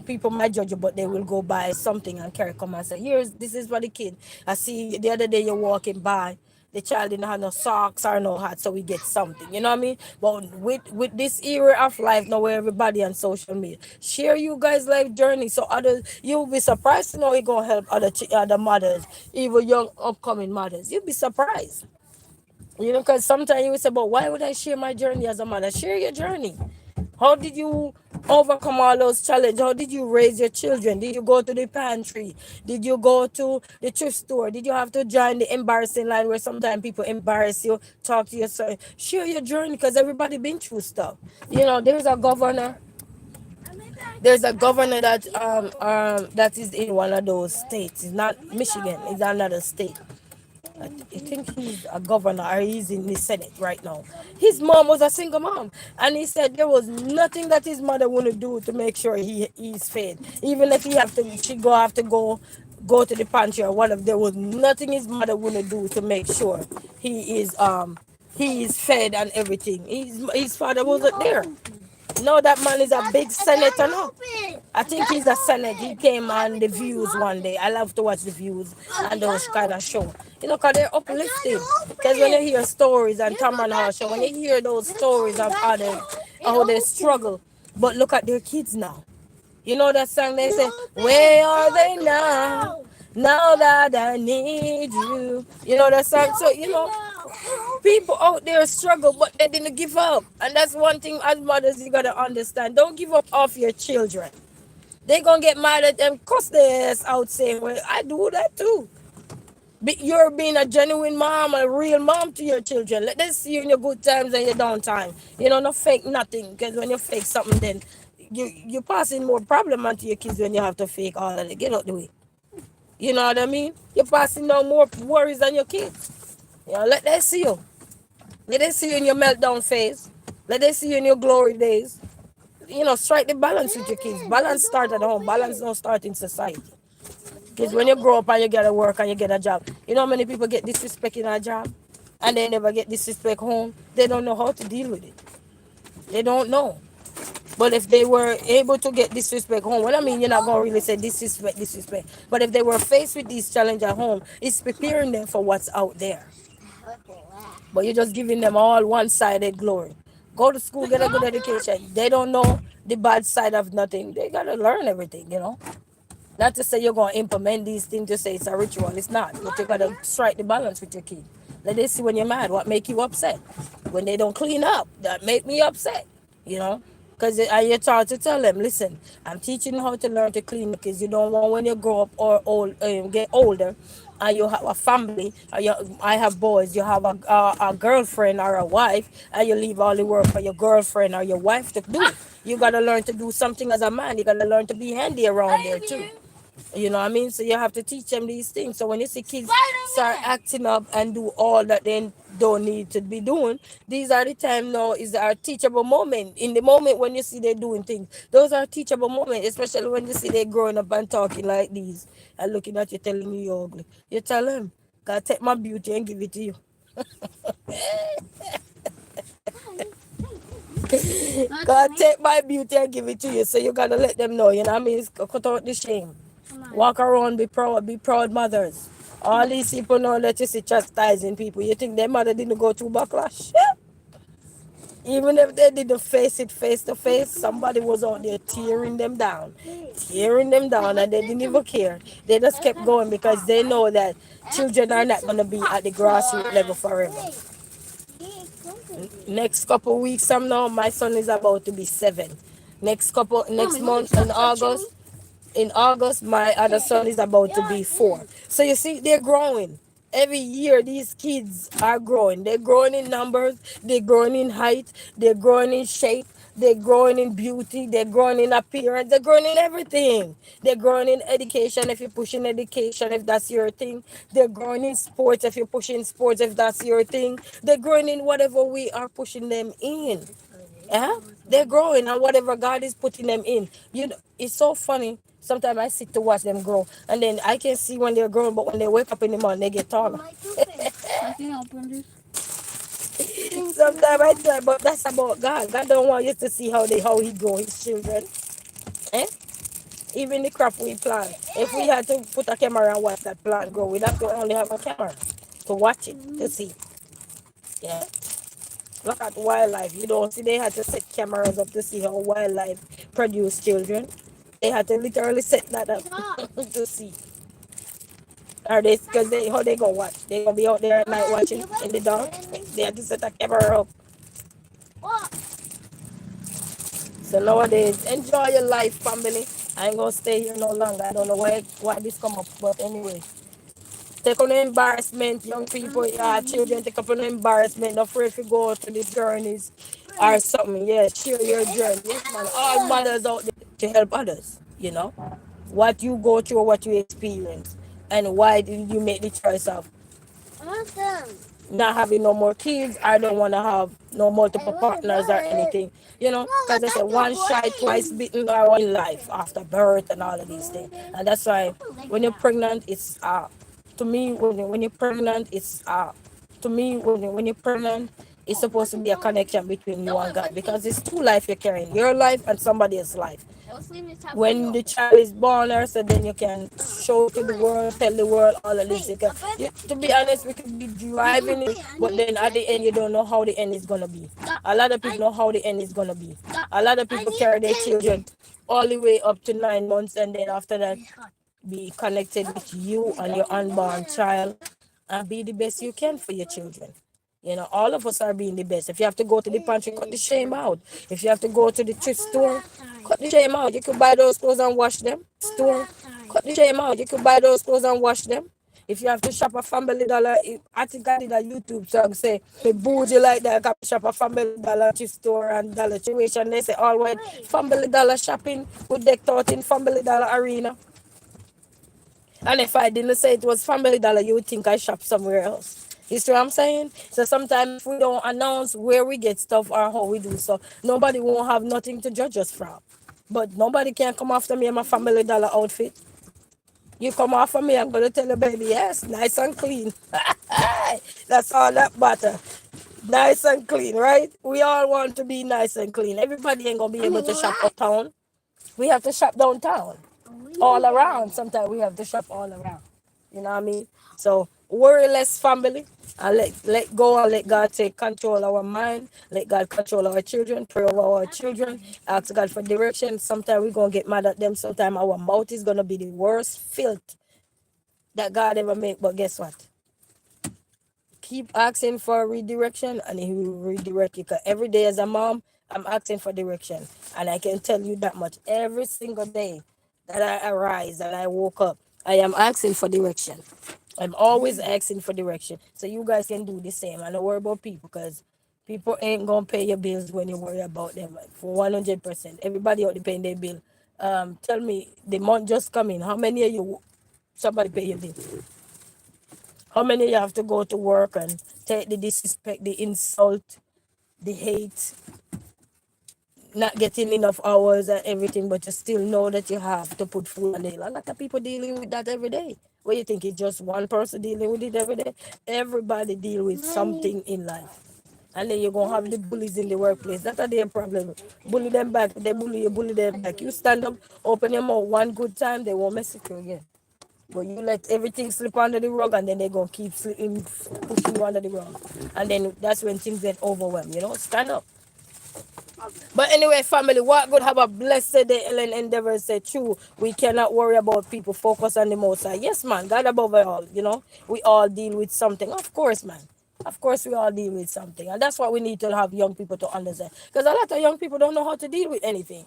People might judge you, but they will go buy something and carry come and say, this is for the kid. I see the other day you're walking by, the child didn't have no socks or no hat, so we get something. You know what I mean? But with this era of life now, where everybody on social media, share you guys' life journey, so others, you'll be surprised to know it's gonna help other mothers, even young upcoming mothers. You'll be surprised. Because sometimes you will say, but why would I share my journey as a mother? Share your journey. How did you overcome all those challenges? How did you raise your children? Did you go to the pantry? Did you go to the thrift store? Did you have to join the embarrassing line where sometimes people embarrass you, talk to you? So share your journey, because everybody been through stuff. There's a governor. There's a governor that is in one of those states. It's not Michigan. It's another state. I think he's a governor, or he's in the Senate right now. His mom was a single mom, and he said there was nothing that his mother wouldn't do to make sure he's fed. Even if she have to go to the pantry or whatever, there was nothing his mother wouldn't do to make sure he is fed and everything. His father wasn't there. No, that man is a big senator now. I think he's a senator. He came on the Views one day. I love to watch the Views and those kind of show. Because they're uplifting. Because when you hear stories and Tamron Hall show, when you hear those stories of others, how they struggle, but look at their kids now. You know that song they say, where are they now? Now that I need you. You know that song? So, People out there struggle, but they didn't give up. And that's one thing as mothers you gotta understand. Don't give up off your children. They gonna get mad at them, cuss their ass out saying, well, I do that too. You're being a genuine mom, a real mom to your children. Let them see you in your good times and your down time. You know, not fake nothing. Because when you fake something, then you're passing more problem onto your kids when you have to fake all of it. Get out the way. You know what I mean? You're passing down more worries on your kids. You know, let them see you. Let them see you in your meltdown phase. Let them see you in your glory days. You know, strike the balance with your kids. Balance start at home. Balance don't start in society. Because when you grow up and you get a work and you get a job, you know how many people get disrespect in a job and they never get disrespect home? They don't know how to deal with it. They don't know. But if they were able to get disrespect home, well, I mean, you're not going to really say disrespect, disrespect. But if they were faced with these challenges at home, it's preparing them for what's out there. But you're just giving them all one-sided glory. Go to school, get a good education. They don't know the bad side of nothing. They got to learn everything, you know. Not to say you're going to implement these things to say it's a ritual. It's not. But you got to strike the balance with your kid. Let them see when you're mad, what make you upset. When they don't clean up, that make me upset, you know. Because you're taught to tell them, listen, I'm teaching you how to learn to clean because you don't want when you grow up or get older and you have a family, or I have boys, you have a girlfriend or a wife, and you leave all the work for your girlfriend or your wife to do. You got to learn to do something as a man. You got to learn to be handy around there too. You know what I mean? So you have to teach them these things. So when you see kids start acting up and do all that they don't need to be doing, these are the time now is our teachable moment. In the moment when you see they doing things, those are teachable moments, especially when you see they growing up and talking like these and looking at you telling you you're ugly. You tell them, God take my beauty and give it to you. God take my beauty and give it to you. So you gotta let them know, you know what I mean? Cut out the shame. Walk around, be proud mothers. All these people know that you see chastising people. You think their mother didn't go through backlash? Even if they didn't face it face to face, somebody was out there tearing them down, and they didn't even care. They just kept going because they know that children are not going to be at the grassroots level forever. Next couple weeks from now, my son is about to be 7. Next month in August, my other son is about to be 4. So you see, they're growing. Every year, these kids are growing. They're growing in numbers, they're growing in height, they're growing in shape, they're growing in beauty, they're growing in appearance, they're growing in everything. They're growing in education if you're pushing education, if that's your thing. They're growing in sports if you're pushing sports, if that's your thing. They're growing in whatever we are pushing them in. Yeah, they're growing and whatever God is putting them in. You know, it's so funny. Sometimes I sit to watch them grow, and then I can see when they're growing, but when they wake up in the morning, they get taller. Sometimes I try, but that's about God. God don't want you to see how He grow His children. Eh? Even the crop we plant. If we had to put a camera and watch that plant grow, we'd have to only have a camera to watch it to see. Yeah. Look at wildlife. You don't see they had to set cameras up to see how wildlife produce children. They had to literally set that up to see. Are they because they how they gonna watch? They gonna be out there at night watching in the dark. They had to set a camera up. So nowadays, enjoy your life, family. I ain't gonna stay here no longer. I don't know why this come up, but anyway. Take on the embarrassment, young people, children, take up on the embarrassment. Not afraid to go to the journeys or something. Yeah, share your journey. Yes, man. All mothers out there to help others, you know. What you go through, what you experience, and why did you make the choice of not having no more kids? I don't want to have no multiple partners or anything, you know, because they say one shy, twice bitten or in life after birth and all of these things. And that's why when you're pregnant, it's to me when you're pregnant, it's to me when you're pregnant, it's supposed to be a connection between you and God because it's two life you're carrying, your life and somebody else's life. When the child is born, or so then you can show to the world, tell the world all of this. To be honest, we could be driving it, but then at the end, you don't know how the end is gonna be. A lot of people know how the end is gonna be. A lot of people carry their children all the way up to 9 months, and then after that, be connected with you and your unborn child, and be the best you can for your children. You know, all of us are being the best. If you have to go to the pantry, cut the shame out. If you have to go to the thrift store, cut the shame out. You could buy those clothes and wash them. Store, cut the shame out. You could buy those clothes and wash them. If you have to shop a Family Dollar, I think I did a YouTube song say, me bougie like that, I got to shop a Family Dollar thrift store and Dollar Situation. They say, all white Family Dollar shopping with decked out in Family Dollar Arena. And if I didn't say it was Family Dollar, you would think I shop somewhere else. You see what I'm saying? So sometimes if we don't announce where we get stuff or how we do so, nobody won't have nothing to judge us from. But nobody can come after me in my Family Dollar outfit. You come after me, I'm gonna tell you, baby, yes, nice and clean. That's all that matter. Nice and clean, right? We all want to be nice and clean. Everybody ain't gonna be able to shop uptown. We have to shop downtown, all around. Sometimes we have to shop all around. You know what I mean? So worry less, family, and let go and let God take control of our mind. Let God control our children. Pray over our children. Ask God for direction. Sometimes we're gonna get mad at them. Sometimes our mouth is gonna be the worst filth that God ever made. But guess what? Keep asking for redirection and he will redirect you. Because every day as a mom, I'm asking for direction. And I can tell you that much. Every single day that I arise and I woke up, I am asking for direction. I'm always asking for direction. So you guys can do the same. And don't worry about people because people ain't going to pay your bills when you worry about them. For 100%. Everybody out there paying their bill. Tell me, the month just coming. How many of you, somebody pay your bill? How many you have to go to work and take the disrespect, the insult, the hate, not getting enough hours and everything, but you still know that you have to put food on the table. A lot of people dealing with that every day. What you think it's just one person dealing with it every day? Everybody deal with something in life. And then you're gonna have the bullies in the workplace. That's a their problem. Bully them back, they bully you, bully them back. You stand up, open your mouth one good time, they won't mess with you again. But you let everything slip under the rug and then they're going to keep slipping, pushing you under the rug. And then that's when things get overwhelmed, you know? Stand up. But anyway, family, what good have a blessed day. Ellen Endeavor said, true, we cannot worry about people, focus on the most high. Yes, man, God above it all, you know? We all deal with something. Of course, man. Of course, we all deal with something. And that's what we need to have young people to understand. Because a lot of young people don't know how to deal with anything.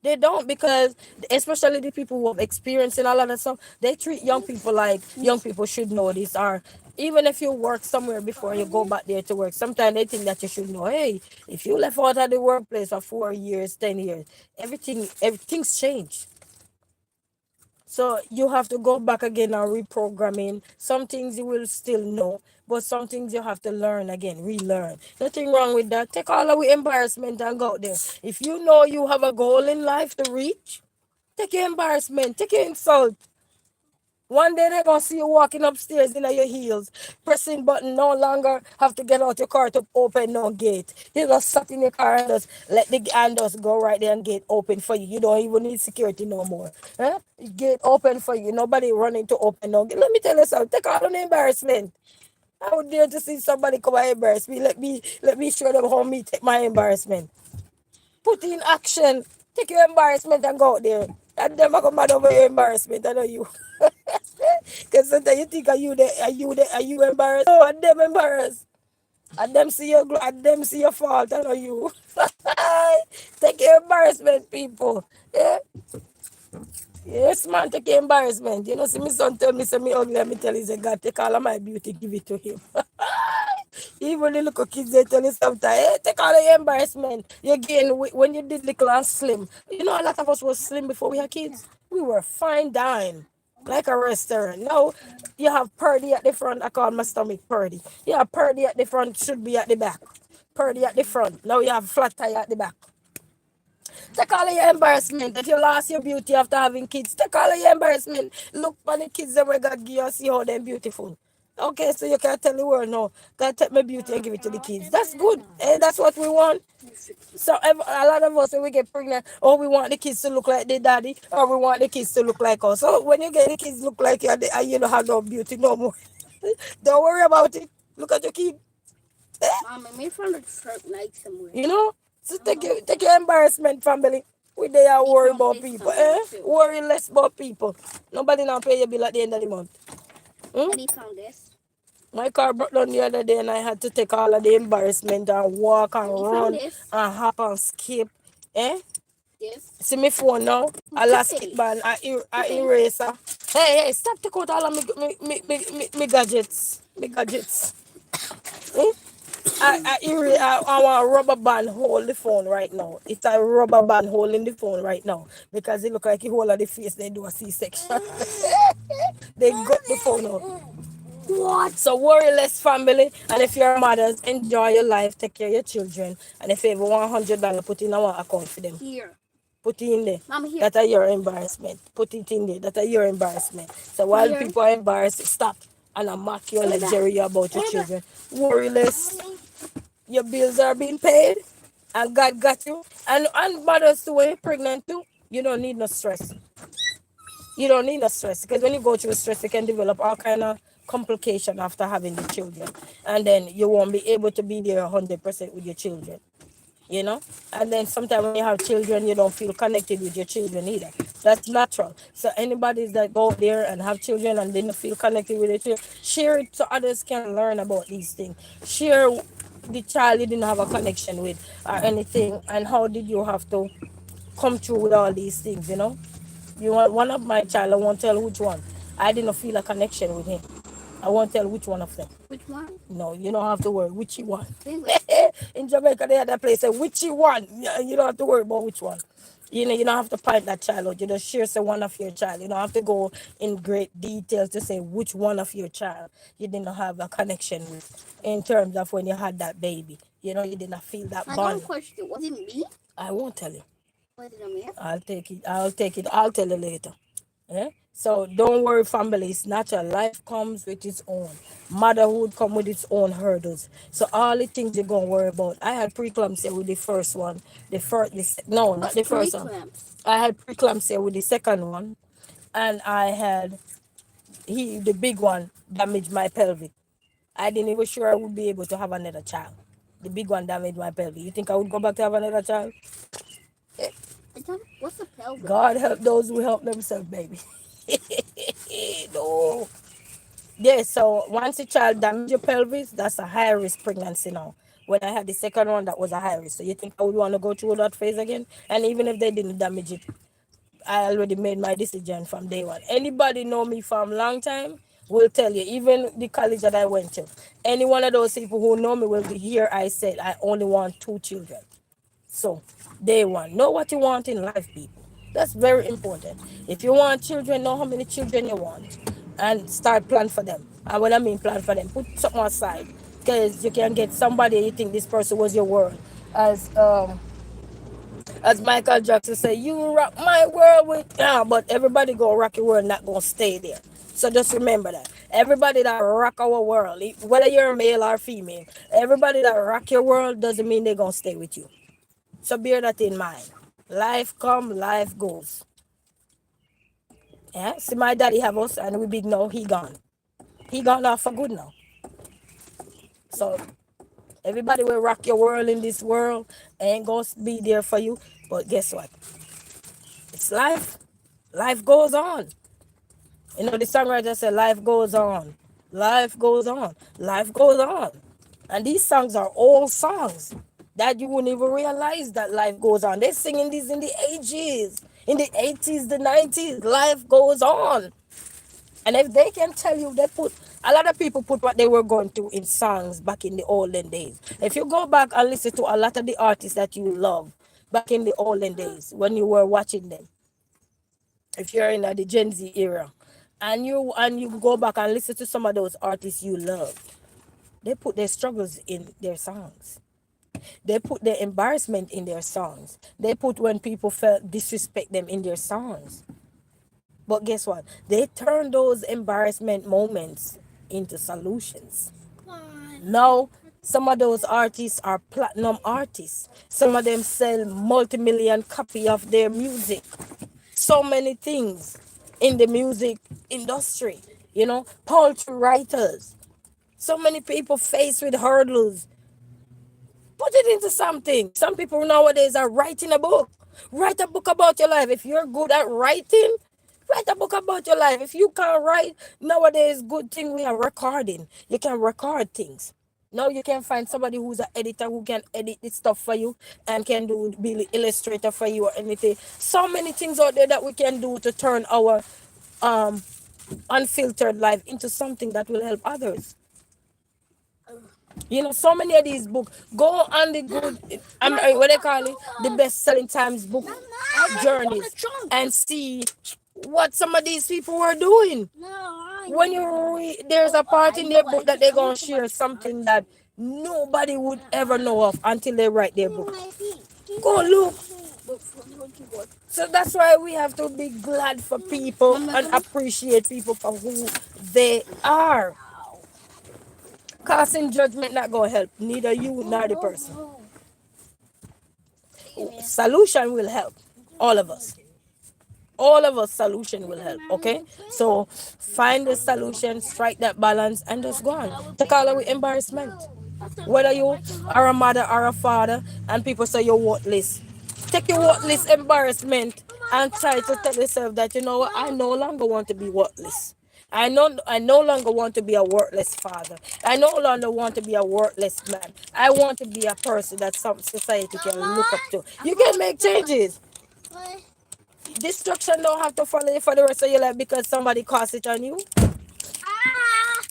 They don't because especially the people who have experience in a lot of stuff, they treat young people like young people should know this. Or even if you work somewhere before you go back there to work, sometimes they think that you should know, hey, if you left out of the workplace for 4 years, 10 years, everything's changed. So you have to go back again and reprogramming. Some things you will still know, but some things you have to learn again, relearn. Nothing wrong with that. Take all of the embarrassment and go out there. If you know you have a goal in life to reach, take your embarrassment, take your insult. One day they're gonna see you walking upstairs in your heels, pressing button, no longer have to get out your car to open no gate. You just sat in your car and just let the handles go right there and gate open for you. You don't even need security no more. Huh? Gate open for you. Nobody running to open no gate. Let me tell you something, take all the embarrassment. I would dare to see somebody come and embarrass me. Let me show them how me take my embarrassment. Put in action. Take your embarrassment and go out there. And them are come mad over your embarrassment. I know you. Because sometimes you think are you embarrassed? No, and them embarrassed. And them see your and them see your fault. I know you. Take your embarrassment, people. Yeah. Yes, man, take your embarrassment. You know, see me son tell me, say me ugly, let me tell you, say God, take all of my beauty, give it to him. Even the little kids, they tell you sometimes, hey, take all the embarrassment. You again, when you did little and slim, you know, a lot of us was slim before we had kids. We were fine dine, like a restaurant. Now, you have Purdy at the front. I call my stomach Purdy. You have Purdy at the front, should be at the back. Purdy at the front. Now you have flat tire at the back. Take all of your embarrassment that you lost your beauty after having kids. Take all of your embarrassment. Look for the kids that we got give you and see how they're beautiful. Okay, so you can tell the world no. God take my beauty and give it to the kids. That's good. That's what we want. So a lot of us when we get pregnant, oh, we want the kids to look like their daddy, or we want the kids to look like us. So when you get the kids look like you, and you don't have no beauty no more. Don't worry about it. Look at your kid. Mom, I made from the truck like somewhere. You know? So take your embarrassment, family. We they are worry about people. Worry less about people. Nobody now pay your bill at the end of the month. And he found this. My car broke down the other day and I had to take all of the embarrassment and walk and You found run this. and hop and skip. Eh? This. See me phone now? Who I took lost this? it band, Who I this? eraser. Hey, stop to out all of me gadgets. Me gadgets. Eh? I want a rubber band hold the phone right now. It's a rubber band holding the phone right now. Because it look like you hold of the face, they do a C-section. They got the phone out. What? So worry less family. And if you're mothers, enjoy your life, take care of your children. And if you ever want $100, put in our account for them. Here. Put it in there. Mama, here. That are your embarrassment. Put it in there. That are your embarrassment. So while Here. people are embarrassed, stop and I mock you like Jerry about your children. Worry less. Your bills are being paid and God got you. And mothers too, when you're pregnant too, you don't need no stress. You don't need no stress because when you go through stress, you can develop all kind of complication after having the children, and then you won't be able to be there 100% with your children. You know, and then sometimes when you have children, you don't feel connected with your children either. That's natural. So anybody that go there and have children and didn't feel connected with their children, share it so others can learn about these things. Share the child you didn't have a connection with or anything, and how did you have to come through with all these things, you know? You want one of my child, I won't tell which one. I didn't feel a connection with him. I won't tell which one of them. Which one? No, you don't have to worry which one. English. In Jamaica, they had that place say which one. You don't have to worry about which one. You know, you don't have to point that child out. You just share say one of your child. You don't have to go in great details to say which one of your child you didn't have a connection with in terms of when you had that baby. You know, you didn't feel that I got a bond. question. Was it me? I won't tell you. Was it a man? I'll take it. I'll take it. I'll tell you later. Yeah? So don't worry, family. It's natural. Life comes with its own. Motherhood come with its own hurdles. So all the things you're gonna worry about. I had preeclampsia with the first one. No, not What's the first one. pre-clamps? I had preeclampsia with the second one, and I had the big one damaged my pelvic. I didn't even sure I would be able to have another child. The big one damaged my pelvic. You think I would go back to have another child? What's the pelvic? God help those who help themselves, baby. No. Yeah, so once a child damage your pelvis, that's a high risk pregnancy now. When I had the second one, that was a high risk. So you think I would want to go through that phase again? And even if they didn't damage it, I already made my decision from day one. Anybody know me from a long time will tell you, even the college that I went to, any one of those people who know me will be here. I said I only want 2 children. So, day one, know what you want in life, people. That's very important. If you want children, know how many children you want and start plan for them. And when I mean plan for them, put something aside because you can get somebody you think this person was your world. As Michael Jackson said, you rock my world with but everybody go rock your world, not gonna stay there. So just remember that. Everybody that rock our world, whether you're male or female, everybody that rock your world doesn't mean they're gonna stay with you. So bear that in mind. Life come, life goes. Yeah. See my daddy have us and we big now, he gone. He gone now for good now. So everybody will rock your world in this world ain't gonna be there for you. But guess what? It's life. Life goes on. You know the songwriter said life goes on. Life goes on. Life goes on. And these songs are old songs that you wouldn't even realize that life goes on. They're singing these in the ages, in the 80s, the 90s. Life goes on. And if they can tell you, they put a lot of people put what they were going through in songs back in the olden days. If you go back and listen to a lot of the artists that you love back in the olden days when you were watching them, if you're in the Gen Z era, and you go back and listen to some of those artists you love, they put their struggles in their songs. They put their embarrassment in their songs. They put when people felt disrespect them in their songs. But guess what? They turn those embarrassment moments into solutions. Now, some of those artists are platinum artists. Some of them sell multi-million copy of their music. So many things in the music industry. You know, poetry writers. So many people faced with hurdles. Put it into something. Some people nowadays are writing a book. Write a book about your life. If you're good at writing, Write a book about your life. If you can't write, nowadays, good thing we are recording. You can record things. Now you can find somebody who's an editor who can edit this stuff for you and can do be the illustrator for you or anything. So many things out there that we can do to turn our um unfiltered life into something that will help others. You know, so many of these books go on the good, what they call it, the best selling times book journeys and see what some of these people were doing. When you read, there's a part in their book that they're going to share something that nobody would ever know of until they write their book. Go look. So that's why we have to be glad for people and appreciate people for who they are. Casting judgment not gonna help neither you nor the person. Solution will help all of us. All of us solution will help. Okay, so find the solution, strike that balance, and just go on. Take all away embarrassment. Whether you are a mother or a father, and people say you're worthless, take your worthless embarrassment and try to tell yourself that you know what, I no longer want to be worthless. I no longer want to be a worthless father. I no longer want to be a worthless man. I want to be a person that some society can look up to. You can make changes. Destruction don't have to follow you for the rest of your life because somebody caused it on you.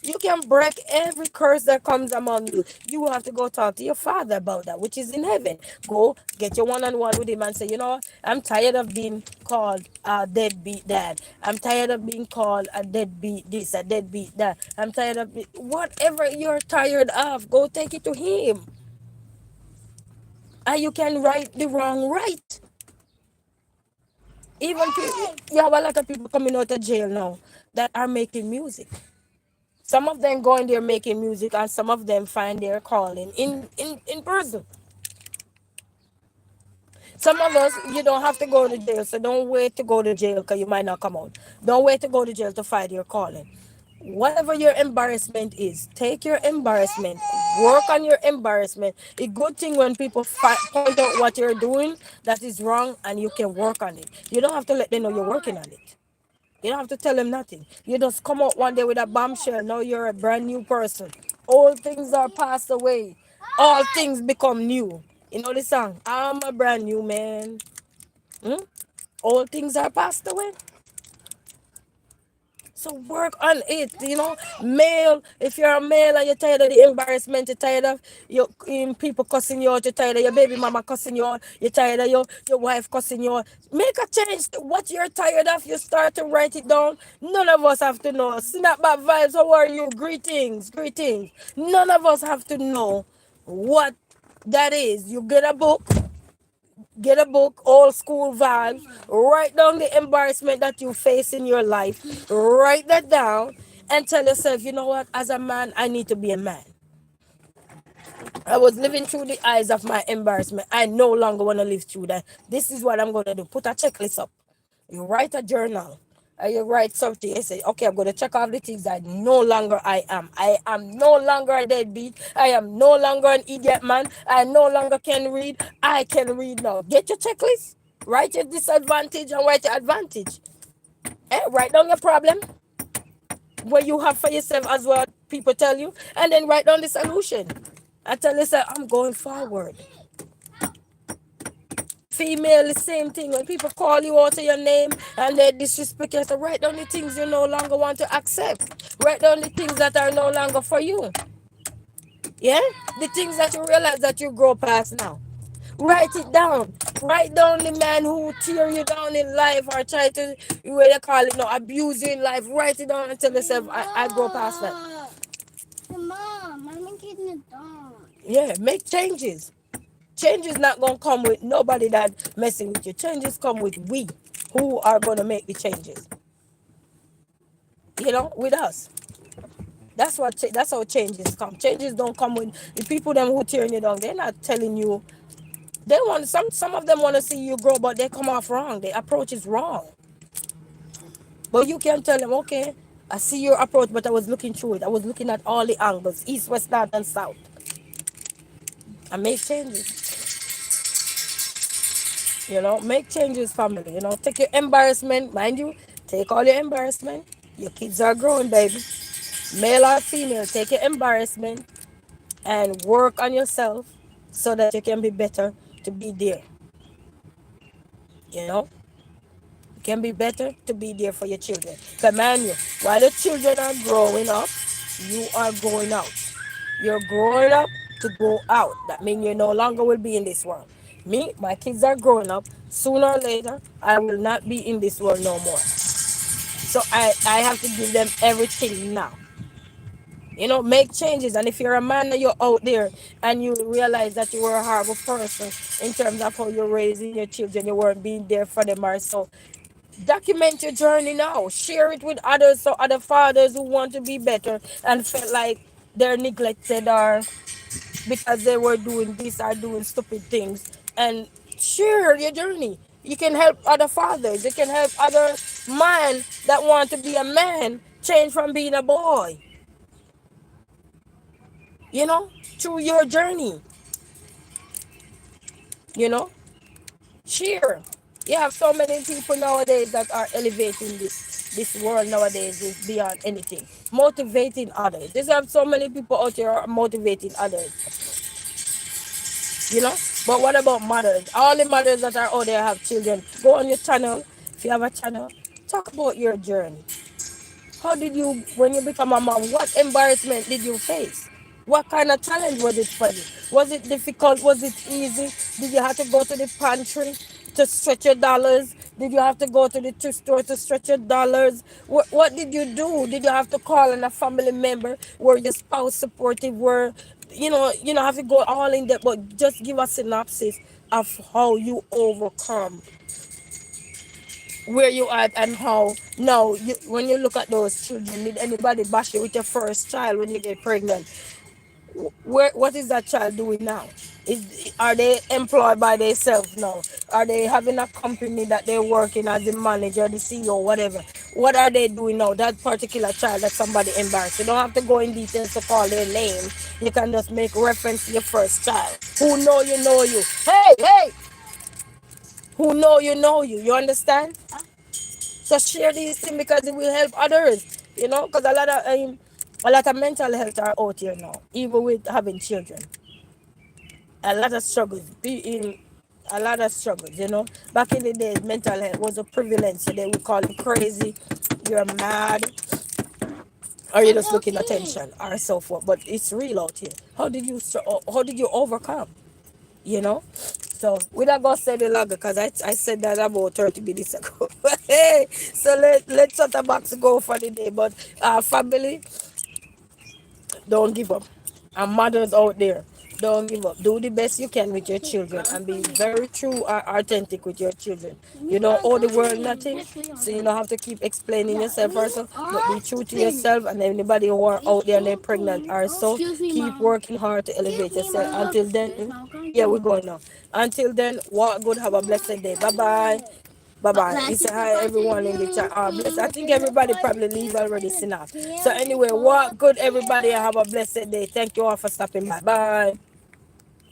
You can break every curse that comes among you. You will have to go talk to your father about that, which is in heaven. Go get your one-on-one with him and say, you know what? I'm tired of being called a deadbeat dad. I'm tired of being called a deadbeat this, a deadbeat that. I'm tired of whatever you're tired of. Go take it to him, and you can right the wrong right. Even you have a lot of people coming out of jail now that are making music. Some of them go in there making music, and some of them find their calling in prison. Some of us, you don't have to go to jail, so don't wait to go to jail because you might not come out. Don't wait to go to jail to find your calling. Whatever your embarrassment is, take your embarrassment, work on your embarrassment. A good thing when people point out what you're doing that is wrong and you can work on it. You don't have to let them know you're working on it. You don't have to tell them nothing. You just come out one day with a bombshell. Now you're a brand new person. Old things are passed away. All things become new. You know the song? I'm a brand new man. Hmm? All things are passed away. So work on it, Male, if you're a male and you're tired of the embarrassment, you're tired of people cussing you out, you're tired of your baby mama cussing you out, you're tired of your wife cussing you out, make a change. What you're tired of, you start to write it down. None of us have to know. Snapback vibes, how are you? Greetings, greetings. None of us have to know what that is. You get a book, old school vibes, write down the embarrassment that you face in your life, write that down, and tell yourself, you know what, as a man, I need to be a man. I was living through the eyes of my embarrassment. I no longer want to live through that. This is what I'm going to do. Put a checklist up. You write a journal. You write something. You say, okay, I'm going to check off the things that no longer I am. I am no longer a deadbeat. I am no longer an idiot man. I no longer can read. I can read now. Get your checklist. Write your disadvantage and write your advantage. Write down your problem, what you have for yourself as well, people tell you, and then write down the solution. I tell yourself, I'm going forward. Female, the same thing. When people call you out of your name and they disrespect you, so write down the things you no longer want to accept. Write down the things that are no longer for you. Yeah? The things that you realize that you grow past now. Write it down. Write down the man who tear you down in life or try to, what they call it now, abuse you in life. Write it down and tell yourself, I grow past that. Mom, I'm making it down. Yeah, make changes. Change is not going to come with nobody that messing with you. Changes come with we who are going to make the changes. With us. That's how changes come. Changes don't come with the people them who tearing you down. They're not telling you. They want some of them want to see you grow, but they come off wrong. The approach is wrong. But you can tell them, okay, I see your approach, but I was looking through it. I was looking at all the angles, east, west, north, and south. And make changes. Make changes, family. Take your embarrassment, mind you. Take all your embarrassment. Your kids are grown, baby. Male or female, take your embarrassment and work on yourself so that you can be better to be there. You know, you can be better to be there for your children. Command you, while the children are growing up, you are going out. You're growing up to go out. That means you no longer will be in this world. Me, my kids are growing up. Sooner or later, I will not be in this world no more. So I have to give them everything now. You know, make changes. And if you're a man and you're out there and you realize that you were a horrible person in terms of how you're raising your children, you weren't being there for them or so, document your journey now. Share it with others, so other fathers who want to be better and felt like they're neglected or because they were doing this or doing stupid things. And share your journey. You can help other fathers. You can help other men that want to be a man change from being a boy. You know, through your journey. You know, share. You have so many people nowadays that are elevating this world nowadays is beyond anything. Motivating others. There's have so many people out there are motivating others. You know, but what about mothers? All the mothers that are out there have children. Go on your channel. If you have a channel, talk about your journey. How did you, when you become a mom, what embarrassment did you face? What kind of challenge was it for you? Was it difficult? Was it easy? Did you have to go to the pantry to stretch your dollars? Did you have to go to the thrift store to stretch your dollars? What did you do? Did you have to call on a family member? Were your spouse supportive? Were, you know, have to go all in depth, but just give a synopsis of how you overcome where you at and how now you, when you look at those children, did anybody bash you with your first child when you get pregnant? Where, what is that child doing now? Are they employed by themselves now? Are they having a company that they're working as the manager, the CEO, whatever? What are they doing now? That particular child that somebody embarrassed. You don't have to go in details to call their name. You can just make reference to your first child. Who know you know you. Hey, hey! Who know you know you. You understand? So share these things because it will help others. You know, because a lot of mental health are out here now, even with having children. A lot of struggles. A lot of struggles. You know, back in the days, mental health was a privilege, so they would call you crazy, you're mad, or you're just looking attention, or so forth. But it's real out here. How did you overcome? You know. So we not gonna say the longer because I said that about 30 minutes ago. Hey, so let's shut the box go for the day. But family, don't give up. And mothers out there, don't give up. Do the best you can with your children and be very true or authentic with your children. You don't owe the world nothing, so you don't have to keep explaining yourself also. But be true to yourself, and anybody who are out there and they're pregnant or so, keep working hard to elevate yourself. Until then, yeah, we're going now. Until then, walk good, have a blessed day. Bye bye. Bye bye. You say hi everyone in the chat. Bless. I think everybody probably leave already enough. So anyway, walk good everybody and have a blessed day. Thank you all for stopping by. Bye.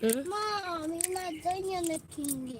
Mom, you're not done yet, King.